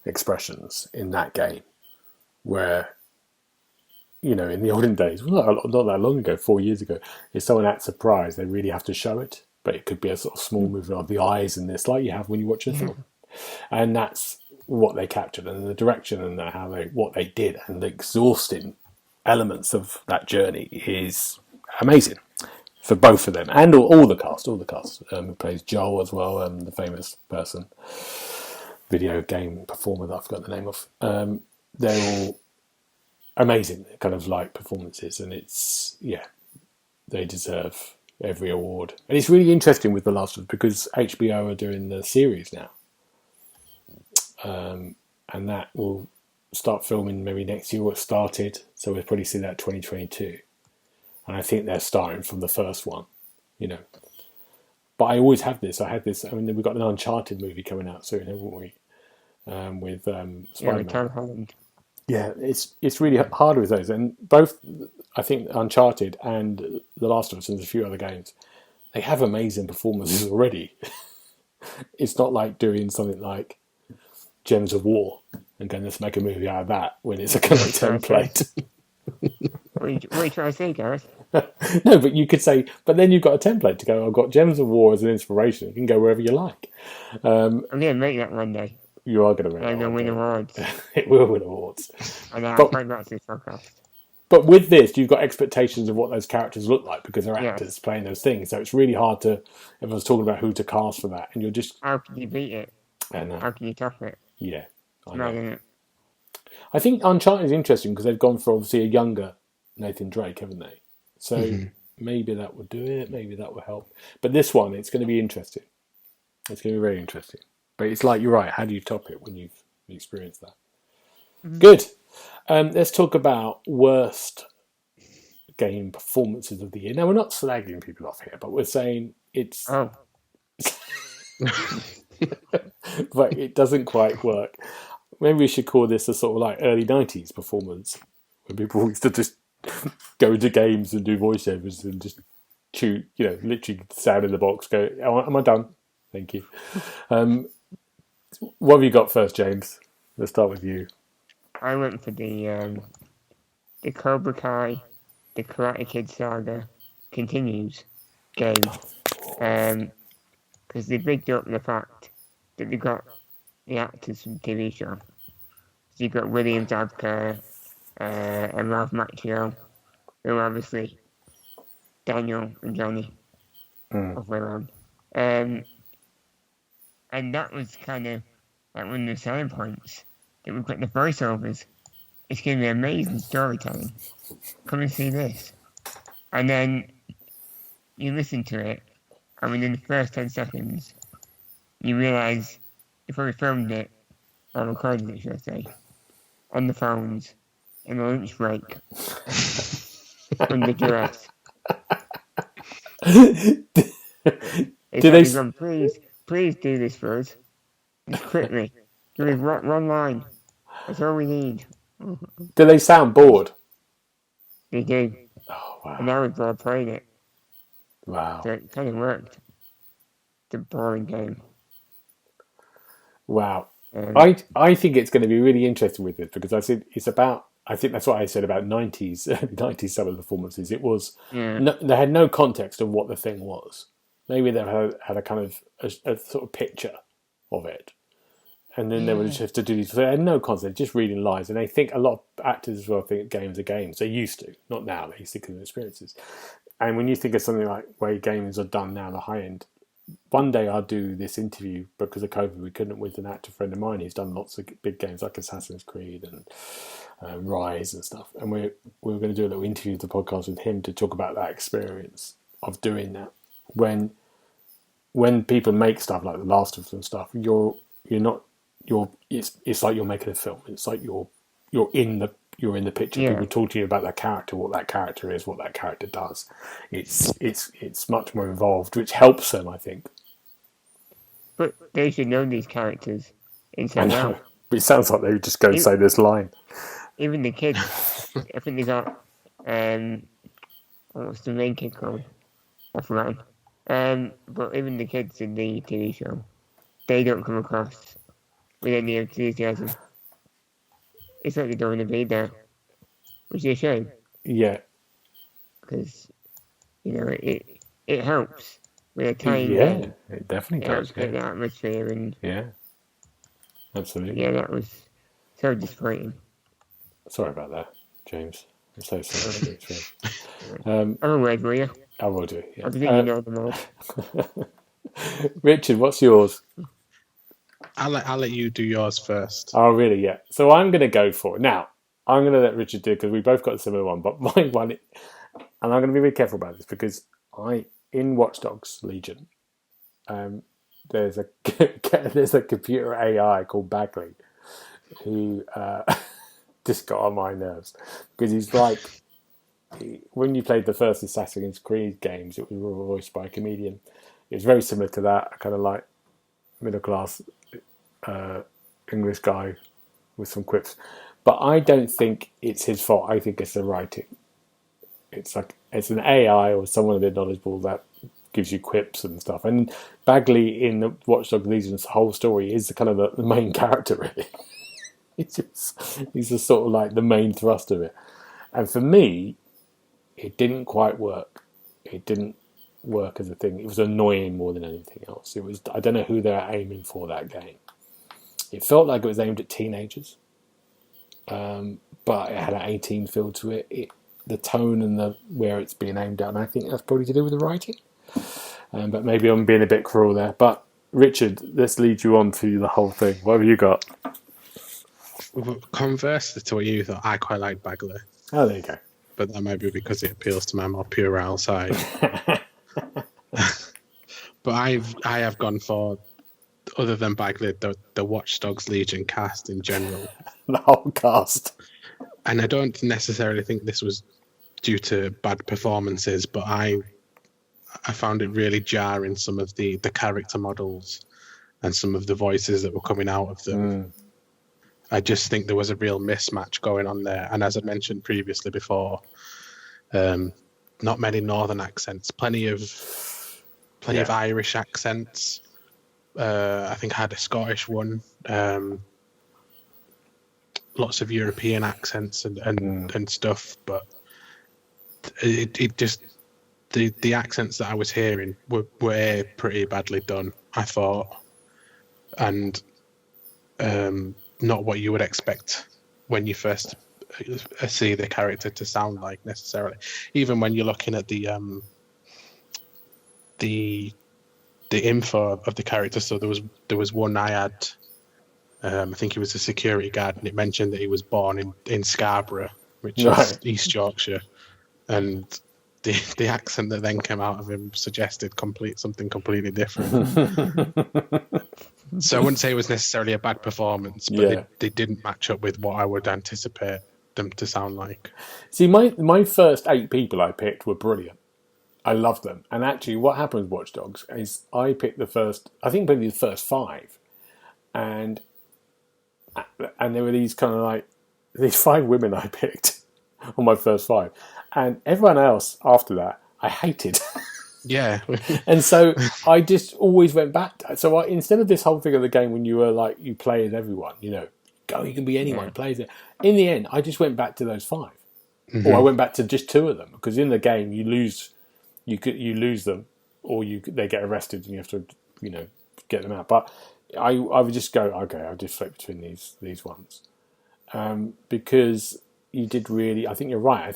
expressions in that game, where, you know, in the olden days, not that long ago, 4 years ago, if someone acts surprised, they really have to show it, but it could be a sort of small movement of the eyes and this, like you have when you watch a film. And that's what they captured, and the direction and what they did and the exhausting elements of that journey is amazing for both of them, and all the cast. Who plays Joel as well, the famous person, video game performer that I've forgotten the name of. They're all amazing, kind of like performances, and they deserve every award. And it's really interesting with The Last of Us because HBO are doing the series now, and that will start filming maybe next year. It started, so we'll probably see that 2022. And I think they're starting from the first one, you know. But I always have this. I mean, we've got an Uncharted movie coming out soon, haven't we? With Spider-Man. Tom Holland. Yeah, it's really hard with those. And both, I think, Uncharted and The Last of Us and there's a few other games, they have amazing performances already. It's not like doing something like Gems of War and going, let's make a movie out of that when it's a kind of template. What are you trying to say, Gareth? No, but you could say, but then you've got a template to go, I've got Gems of War as an inspiration. You can go wherever you like. I'm going to make that one day. You are going to I'm going to win awards. It will win awards. And I'll find back to this podcast. But with this, you've got expectations of what those characters look like because they're actors playing those things. So it's really hard to, everyone's talking about who to cast for that. And you're just... How can you beat it? I know. How can you top it? Yeah. It's mad, isn't it? I think Uncharted is interesting because they've gone for obviously a younger Nathan Drake, haven't they? So maybe that would do it. Maybe that will help. But this one, it's going to be interesting. It's going to be very interesting. But it's like, you're right. How do you top it when you've experienced that? Mm-hmm. Good. Let's talk about worst game performances of the year. Now, we're not slagging people off here, but we're saying it's... Oh. But it doesn't quite work. Maybe we should call this a sort of like early 90s performance when people used to just go to games and do voiceovers and just shoot, you know, literally sound in the box, go, oh, am I done? Thank you. What have you got first, James? Let's start with you. I went for the Cobra Kai, the Karate Kid saga continues game. Because they bigged up the fact that they got the actors from the TV show. So you've got William Zabka and Ralph Macchio, who are obviously Daniel and Johnny of Way On. And that was kind of like one of the selling points. That we've got the voiceovers. It's going to be amazing storytelling. Come and see this. And then you listen to it, and within the first 10 seconds, you realise you probably filmed it, or recorded it, should I say, on the phones, in the lunch break, under duress. Gone, please do this for us. Just quickly. Give us one line. That's all we need. Do they sound bored? They do. Oh, wow. And I was bored playing it. Wow. So it kind of worked. It's a boring game. Wow. I think it's going to be really interesting with it because I think that's what I said about 90s some of the performances. It was, they had no context of what the thing was. Maybe they had a kind of a sort of picture of it. And then they would just have to do these. They had no concept, just reading lines. And I think a lot of actors as well think games are games. They used to, not now. They used to because of experiences. And when you think of something like way games are done now, the high end. One day I'll do this interview because of COVID. We couldn't with an actor friend of mine. He's done lots of big games like Assassin's Creed and Rise and stuff. And we were going to do a little interview with the podcast with him to talk about that experience of doing that. When people make stuff like The Last of Us and stuff, it's like you're making a film. It's like you're in the picture. People talk to you about that character, what that character is, what that character does. It's much more involved, which helps them, I think. But they should know these characters inside out. It sounds like they would just go and say this line. Even the kids, I think they got what's the main kid called? I forgot. But even the kids in the TV show, they don't come across with any enthusiasm. It's like they don't want to be there, which is a shame. Yeah. Because, it helps with a tiny game. It definitely does. It helps get the atmosphere and... Yeah, absolutely. Yeah, that was so disappointing. Sorry about that, James. I'm so sorry. I'm aware, will you? I will do, yeah. I think you know them all. Richard, what's yours? I'll let you do yours first. Oh, really? Yeah. So I'm going to go for it. Now, I'm going to let Richard do it because we both got a similar one. But my one, and I'm going to be really careful about this because in Watch Dogs Legion, there's a computer AI called Bagley who just got on my nerves because he's like, when you played the first Assassin's Creed games, it was voiced by a comedian. It was very similar to that, kind of like middle class English guy with some quips. But I don't think it's his fault. I think it's the writing. It's like it's an AI or someone a bit knowledgeable that gives you quips and stuff. And Bagley in the Watch Dogs Legion's whole story is kind of the main character, really. He's just sort of like the main thrust of it. And for me, it didn't quite work. It didn't work as a thing. It was annoying more than anything else. It was. I don't know who they're aiming for that game. It felt like it was aimed at teenagers, but it had an 18 feel to it. The tone and where it's being aimed at, and I think that's probably to do with the writing. But maybe I'm being a bit cruel there. But Richard, let's lead you on to the whole thing. What have you got? Conversely to what you thought, I quite like Bagley. Oh, there you go. But that might be because it appeals to my more puerile side. But I have gone for, other than Bagley, the Watch Dogs Legion cast in general. The whole cast. And I don't necessarily think this was due to bad performances, but I found it really jarring, some of the character models and some of the voices that were coming out of them. I just think there was a real mismatch going on there. And as I mentioned previously before, not many northern accents, plenty of Irish accents. I think I had a Scottish one. Lots of European accents and stuff, but it just the accents that I was hearing were pretty badly done, I thought, and not what you would expect when you first see the character to sound like necessarily. Even when you're looking at the the info of the character. So there was one I had. I think he was a security guard, and it mentioned that he was born in Scarborough, which is East Yorkshire, and the accent that then came out of him suggested something completely different. So I wouldn't say it was necessarily a bad performance, but they didn't match up with what I would anticipate them to sound like. See, my first 8 people I picked were brilliant. I loved them. And actually what happened with Watch Dogs is I picked maybe the first 5. And there were these kind of like, these 5 women I picked on my first 5. And everyone else after that, I hated. Yeah. And so I just always went back. So instead of this whole thing of the game when you were like, you play as everyone, you can be anyone, play as it. In the end, I just went back to those 5. Mm-hmm. Or I went back to just 2 of them. Because in the game, you lose them, or they get arrested and you have to, get them out. But I would just go, okay, I'll just flip between these ones. Because you did really, I think you're right.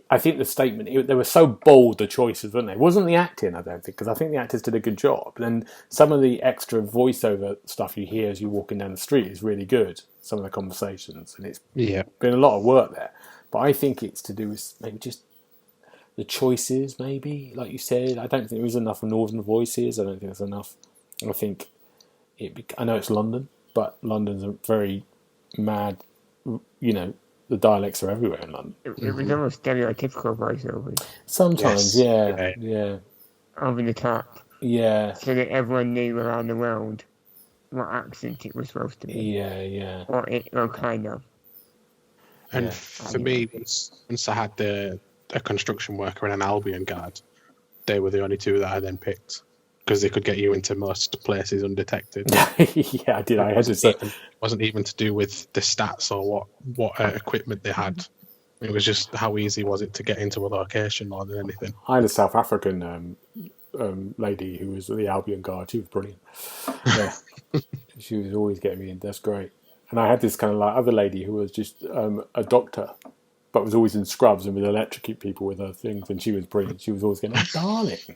I think the statement, they were so bold, the choices, weren't they? It wasn't the acting, I don't think, because I think the actors did a good job. And some of the extra voiceover stuff you hear as you're walking down the street is really good, some of the conversations. And it's been a lot of work there. But I think it's to do with maybe just the choices, maybe, like you said. I don't think there was enough northern voices. I don't think there's enough. I think I know it's London, but London's a very mad, the dialects are everywhere in London. It was almost stereotypical voiceovers. Sometimes, yeah. Over the top. Yeah. So that everyone knew around the world what accent it was supposed to be. Yeah. Or kind of. And for me, once I had a construction worker and an Albion guard, they were the only 2 that I then picked. Because they could get you into most places undetected. Yeah, I did. I had to say, it wasn't even to do with the stats or what equipment they had. It was just how easy was it to get into a location more than anything. I had a South African lady who was the Albion guard. She was brilliant. Yeah, she was always getting me in. That's great. And I had this kind of like other lady who was just a doctor, but was always in scrubs and would electrocute people with her things. And she was brilliant. She was always going, "Oh, darling."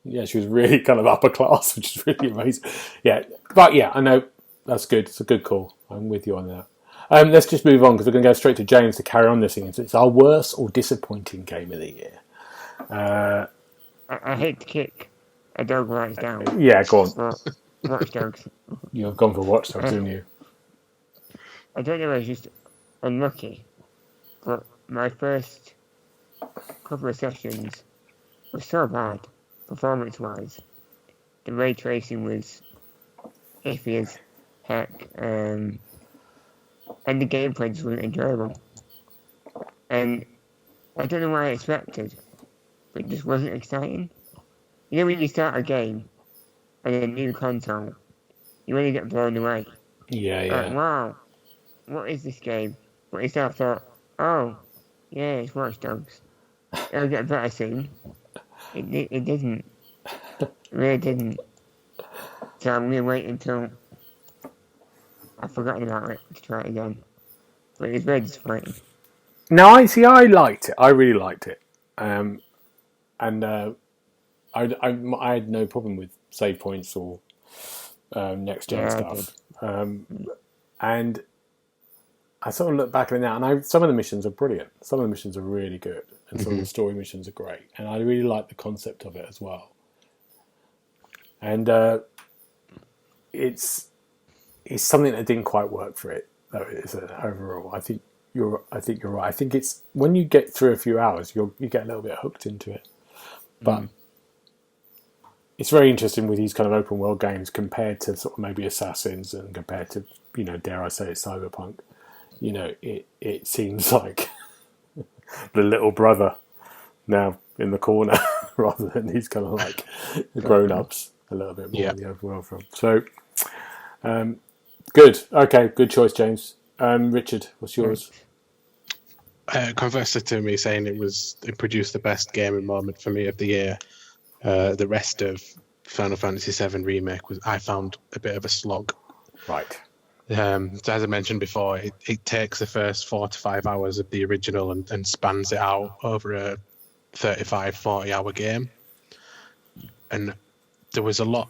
Yeah, she was really kind of upper class, which is really amazing. Yeah, but yeah, I know that's good. It's a good call. I'm with you on that. Let's just move on because we're going to go straight to James to carry on this thing. It's our worst or disappointing game of the year. I hate to kick a dog right down. Yeah, go on. Watch Dogs. You've gone for Watch Dogs, didn't you? I don't know if I was just unlucky, but my first couple of sessions were so bad. Performance-wise, the ray tracing was iffy as heck, and the gameplay just wasn't enjoyable. And I don't know what I expected, but it just wasn't exciting. You know when you start a game on a new console, you really get blown away. Yeah. Like, wow, what is this game? But instead I thought, oh, yeah, it's Watch Dogs. It'll get better soon. It didn't. It really didn't. So I'm going to wait until I've forgotten about it to try it again. But it's very disappointing. No, I liked it. I really liked it. And I had no problem with save points or next gen stuff. And I sort of look back at it now, and some of the missions are brilliant. Some of the missions are really good. And some of the story missions are great. And I really like the concept of it as well. And it's something that didn't quite work for it, though. It's overall. I think you're right. I think it's when you get through a few hours, you get a little bit hooked into it. But it's very interesting with these kind of open world games compared to sort of maybe Assassins and compared to, dare I say it, Cyberpunk. It seems like the little brother now in the corner rather than these kind of like the grown-ups a little bit more in the open world film. So, good. Okay, good choice, James. Richard, what's yours? Conversely to me saying it produced the best gaming moment for me of the year, the rest of Final Fantasy VII Remake I found a bit of a slog. Right. So as I mentioned before, it takes the first 4 to 5 hours of the original and spans it out over a 35, 40-hour game. and there was a lot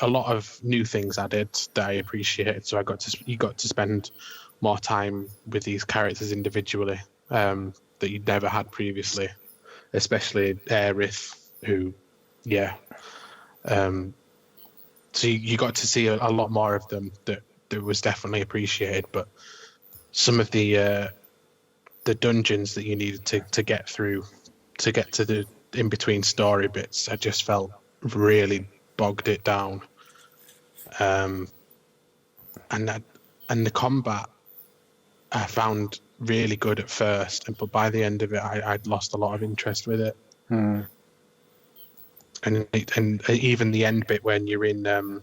of new things added that I appreciated. So you got to spend more time with these characters individually that you'd never had previously, especially Aerith, who, yeah. So you got to see a lot more of them that was definitely appreciated. But some of the dungeons that you needed to get through, to get to the in between story bits, I just felt really bogged it down. And the combat I found really good at first, but by the end of it, I'd lost a lot of interest with it. Mm. And even the end bit when you're in the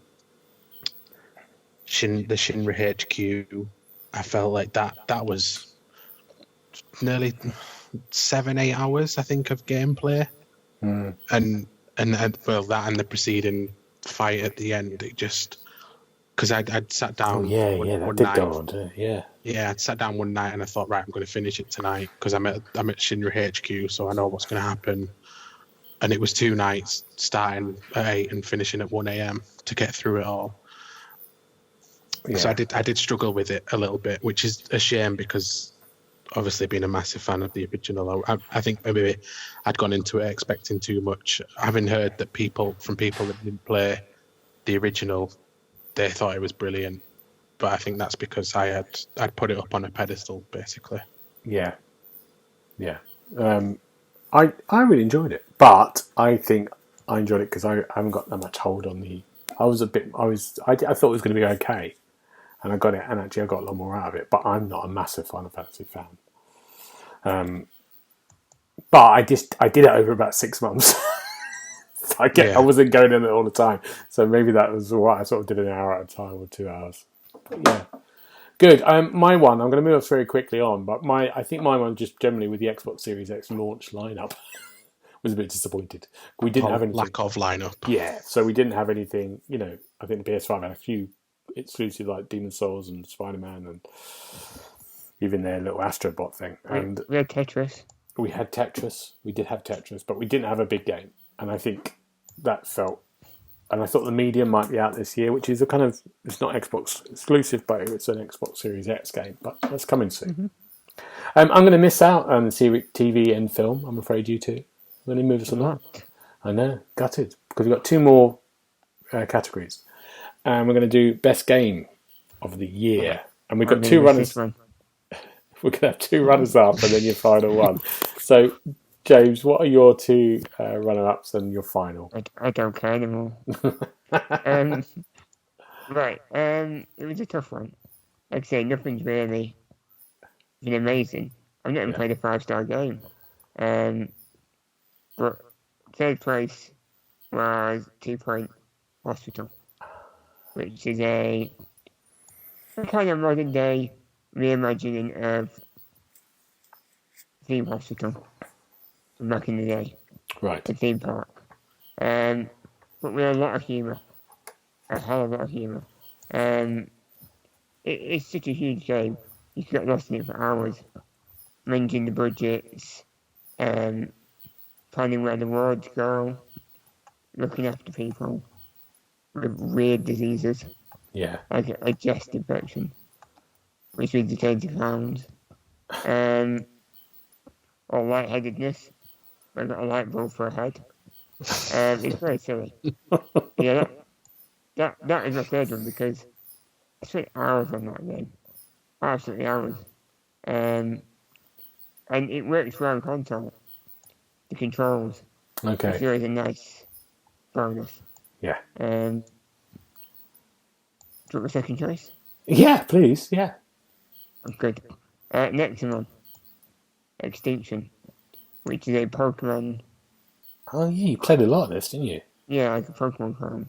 Shinra HQ, I felt like that was nearly 7-8 hours, I think, of gameplay. Mm. And well, that and the preceding fight at the end, it just, because I'd sat down that did go on, didn't it? Yeah, I'd sat down one night and I thought, right, I'm going to finish it tonight because I'm at Shinra HQ, so I know what's going to happen. And it was 2 nights, starting at 8 and finishing at 1 a.m. to get through it all. Yeah. So I did struggle with it a little bit, which is a shame because obviously being a massive fan of the original, I think maybe I'd gone into it expecting too much. Having heard that people that didn't play the original, they thought it was brilliant. But I think that's because I'd put it up on a pedestal, basically. Yeah. I really enjoyed it, but I think I enjoyed it because I haven't got that much hold on the. I thought it was going to be okay, and I got it, and actually I got a lot more out of it. But I'm not a massive Final Fantasy fan. But I did it over about 6 months. I wasn't going in it all the time, so maybe that was why I sort of did an hour at a time or 2 hours. But yeah. Good. My one, I'm going to move us very quickly on, but I think my one just generally with the Xbox Series X launch lineup was a bit disappointed. We didn't have anything. Lack of lineup. Yeah, so we didn't have anything. I think the PS5 had a few exclusive like Demon's Souls and Spider-Man and even their little Astrobot thing. And we had Tetris. We had Tetris. We did have Tetris, but we didn't have a big game. And I think that felt. And I thought the Medium might be out this year, which is it's not Xbox exclusive, but it's an Xbox Series X game. But that's coming soon. Mm-hmm. I'm going to miss out on TV and film, I'm afraid, you two. I'm going to move us along. I know, gutted. Because we've got 2 more categories. And we're going to do Best Game of the Year. And we've got 2 runners. We're going to have 2 runners-up and then your final one. So, James, what are your 2 runner-ups and your final? I don't care anymore. Right. It was a tough one. Like I say, nothing's really been amazing. I've not even played a 5-star game. But third place was 2 Point Hospital, which is a kind of modern-day reimagining of Theme Hospital. Back in the day, right? The theme park, but with a lot of humour, a hell of a lot of humour. It's such a huge game. You can get lost in it for hours, managing the budgets, planning where the wards go, looking after people with weird diseases, like a chest infection, which means you change your pounds, or lightheadedness. I got a light bulb for a head. It's very silly. Yeah, that is my third one because I spent hours on that game. Absolutely hours. And it works well on console. The controls. Okay. It's really a nice bonus. Yeah. Do you want my second choice? Yeah, please. Yeah. Good. Next one. Extinction. Which is a Pokemon. Oh yeah, you played a lot of this, didn't you? Yeah, like a Pokemon clone.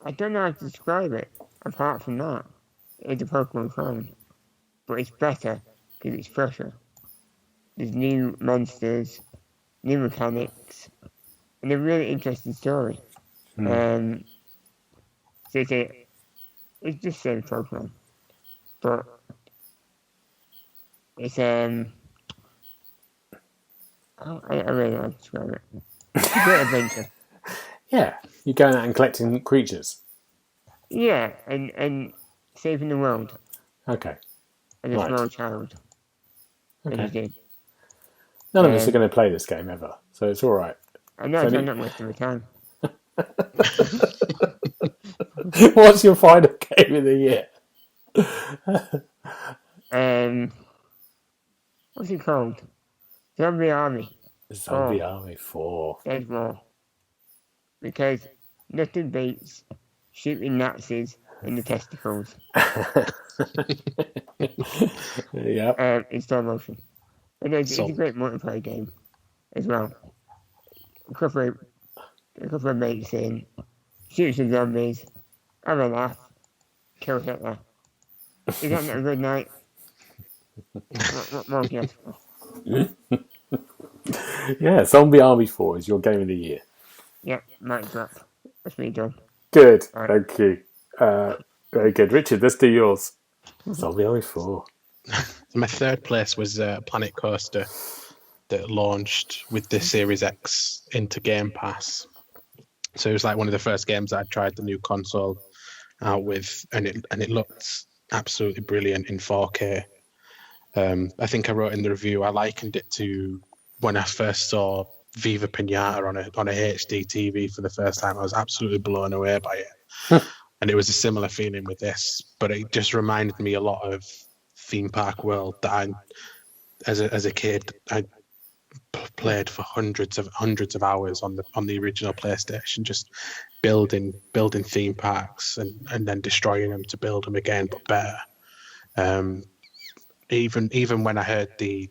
I don't know how to describe it. Apart from that, it's a Pokemon clone, but it's better because it's fresher. There's new monsters, new mechanics, and a really interesting story. So it's just same Pokemon, but it's I really like to describe it. It's a great adventure. Yeah, you're going out and collecting creatures. Yeah, and saving the world Okay. as a Right. small child. As you Okay. did. None of us are going to play this game ever, so it's all right. I know, so I'm not wasting my time. What's your final game of the year? What's it called? Zombie Army. Zombie Army 4. There's more. Because nothing beats shooting Nazis in the testicles. Yeah. In slow motion. And it's a great multiplayer game as well. A couple of mates in, shoot some zombies, have a laugh, kill Hitler. Is that not a good night? What more can you ask for? Yeah, Zombie Army 4 is your game of the year. Yep, mic drop. That's me done. Good, Right. thank you. Very good. Richard, let's do yours. Zombie Army 4. My third place was Planet Coaster that launched with the Series X into Game Pass. So it was like one of the first games that I tried the new console out with, and it looked absolutely brilliant in 4K. I think I wrote in the review, I likened it to when I first saw Viva Pinata on a HD TV for the first time. I was absolutely blown away by it. And it was a similar feeling with this, but it just reminded me a lot of Theme Park World that I, as a kid, I played for hundreds of hours on the original PlayStation, just building theme parks and then destroying them to build them again, but better. Even when I heard the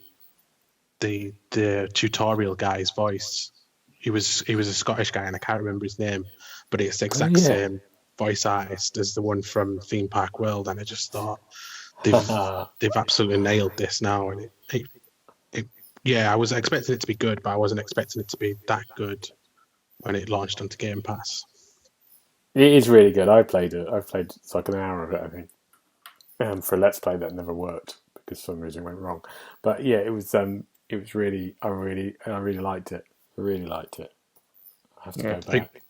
tutorial guy's voice, he was a Scottish guy and I can't remember his name, but it's the exact same voice artist as the one from Theme Park World, and I just thought they've absolutely nailed this now. And I was expecting it to be good, but I wasn't expecting it to be that good when it launched onto Game Pass. It is really good. I played it. I've played it's like an hour of it, I think, for a Let's Play that never worked because some reason went wrong. But yeah, it was really, I really liked it. I really liked it. I have to go back.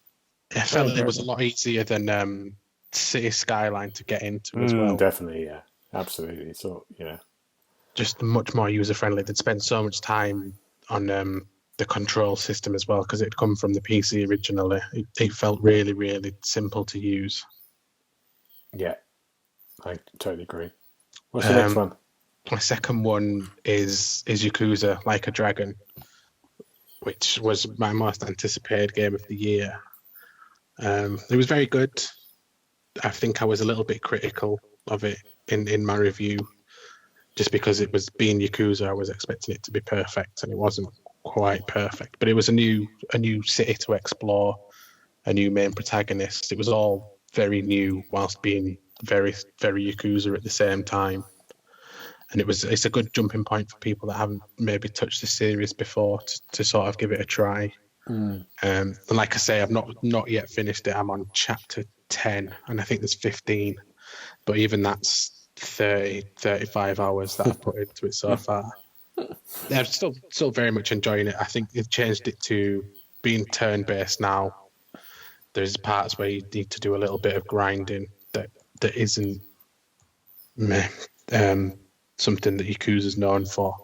I felt it was a lot easier than City Skyline to get into as well. Definitely, yeah, absolutely. So yeah, just much more user friendly. They'd spent so much time on the control system as well because it'd come from the PC originally. It felt really, really simple to use. Yeah, I totally agree. What's the next one? My second one is Yakuza Like a Dragon, which was my most anticipated game of the year. It was very good. I think I was a little bit critical of it in my review, just because it was being Yakuza. I was expecting it to be perfect, and it wasn't quite perfect. But it was a new city to explore, a new main protagonist. It was all very new, whilst being very, very Yakuza at the same time. And it's a good jumping point for people that haven't maybe touched the series before to sort of give it a try. And like I say, I've not yet finished it. I'm on chapter 10, and I think there's 15. But even that's 35 hours that I've put into it so far. I'm still very much enjoying it. I think they've changed it to being turn-based now. There's parts where you need to do a little bit of grinding that isn't something that Yakuza's known for.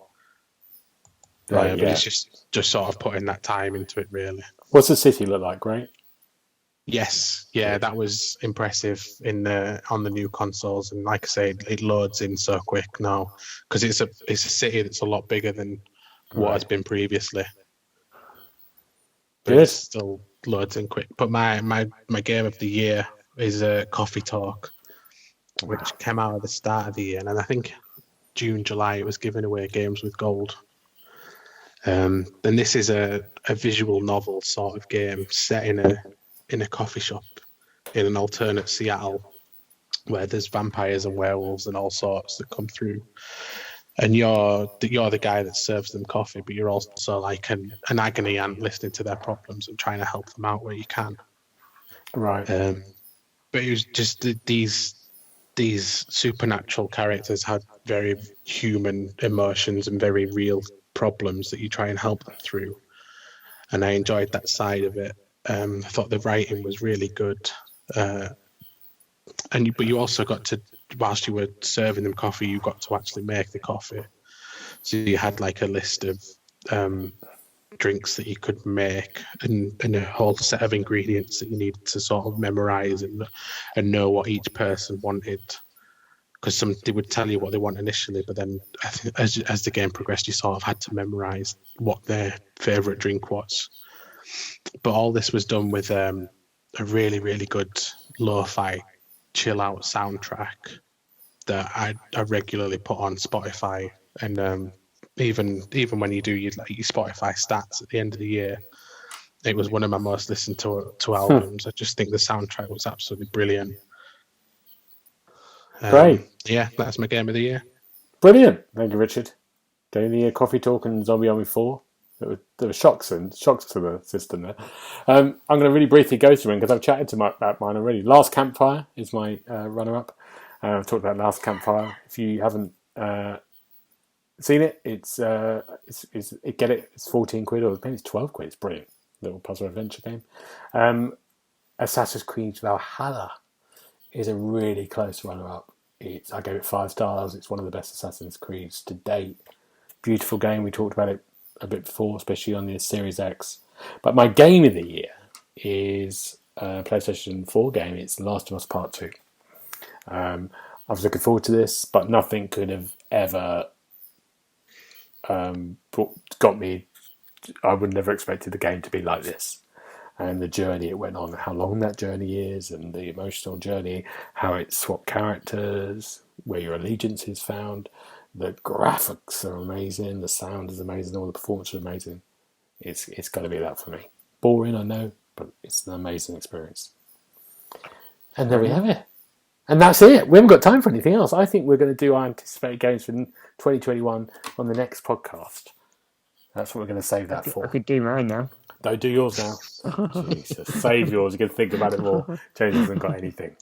Right, but it's just sort of putting that time into it, really. What's the city look like, right? Yes, yeah, that was impressive on the new consoles, and like I say, it loads in so quick now because it's a city that's a lot bigger than what has been previously. But it still loads in quick. But my game of the year is Coffee Talk, which came out at the start of the year, and I think June, July it was giving away games with gold. And this is a visual novel sort of game set in a coffee shop in an alternate Seattle where there's vampires and werewolves and all sorts that come through. And you're the guy that serves them coffee, but you're also like an agony aunt listening to their problems and trying to help them out where you can. Right. But it was just these supernatural characters had very human emotions and very real problems that you try and help them through. And I enjoyed that side of it. I thought the writing was really good. But you also got to, whilst you were serving them coffee, you got to actually make the coffee. So you had like a list of drinks that you could make and a whole set of ingredients that you needed to sort of memorize and know what each person wanted. Because they would tell you what they want initially, but then I think as the game progressed, you sort of had to memorize what their favorite drink was. But all this was done with a really, really good lo-fi chill out soundtrack that I regularly put on Spotify. And even when you do your Spotify stats at the end of the year, it was one of my most listened to albums. I just think the soundtrack was absolutely brilliant. Great. Yeah, that's my game of the year. Brilliant. Thank you, Richard. Game of the year, Coffee Talk and Zombie Army 4. There were shocks to the system there. I'm going to really briefly go through them because I've chatted about mine already. Last Campfire is my runner-up. I've talked about Last Campfire. If you haven't seen it, it's get it. It's 14 quid or maybe it's 12 quid. It's brilliant. Little puzzle adventure game. Assassin's Creed Valhalla is a really close runner-up. I gave it 5 stars. It's one of the best Assassin's Creeds to date. Beautiful game. We talked about it a bit before, especially on the Series X. But my game of the year is a PlayStation 4 game. It's The Last of Us Part 2. I was looking forward to this, but nothing could have ever got me. I would never expected the game to be like this. And the journey it went on, how long that journey is, and the emotional journey, how it swapped characters, where your allegiance is found. The graphics are amazing, the sound is amazing, all the performances are amazing. It's got to be that for me. Boring, I know, but it's an amazing experience. And there we have it. And that's it. We haven't got time for anything else. I think we're going to do our anticipated games for 2021 on the next podcast. That's what we're going to save that for. I could do mine now. Don't do yours now. Jesus, save yours. You can think about it more. James hasn't got anything.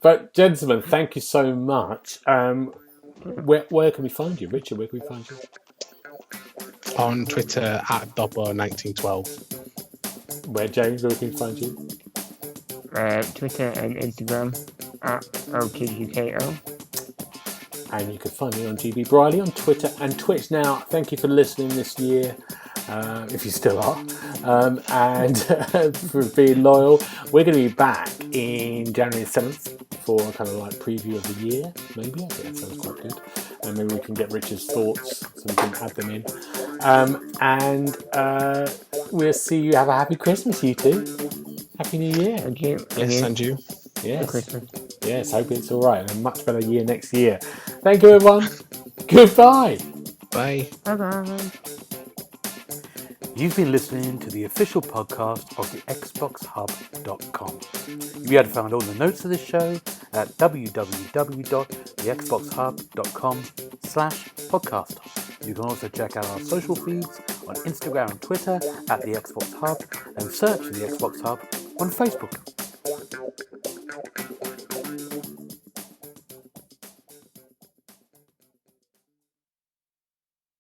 But gentlemen, thank you so much. Where can we find you, Richard? Where can we find you? On Twitter at Dobbo1912. Where, James? Where can we find you? Twitter and Instagram at OKUKO. And you can find me on GB Briley on Twitter and Twitch. Now, thank you for listening this year. If you still are, and for being loyal. We're going to be back in January 7th for a kind of like preview of the year, maybe. I think that sounds quite good. And maybe we can get Richard's thoughts so we can add them in. And we'll see you. Have a happy Christmas, you two. Happy New Year. Thank you. Yes, and you. Yes. Christmas. Yes, hope it's all right and a much better year next year. Thank you, everyone. Goodbye. Bye. Bye-bye. You've been listening to the official podcast of TheXboxHub.com. You'll be able to find all the notes of this show at www.TheXboxHub.com/podcast. You can also check out our social feeds on Instagram and Twitter at The Xbox Hub and search for The Xbox Hub on Facebook.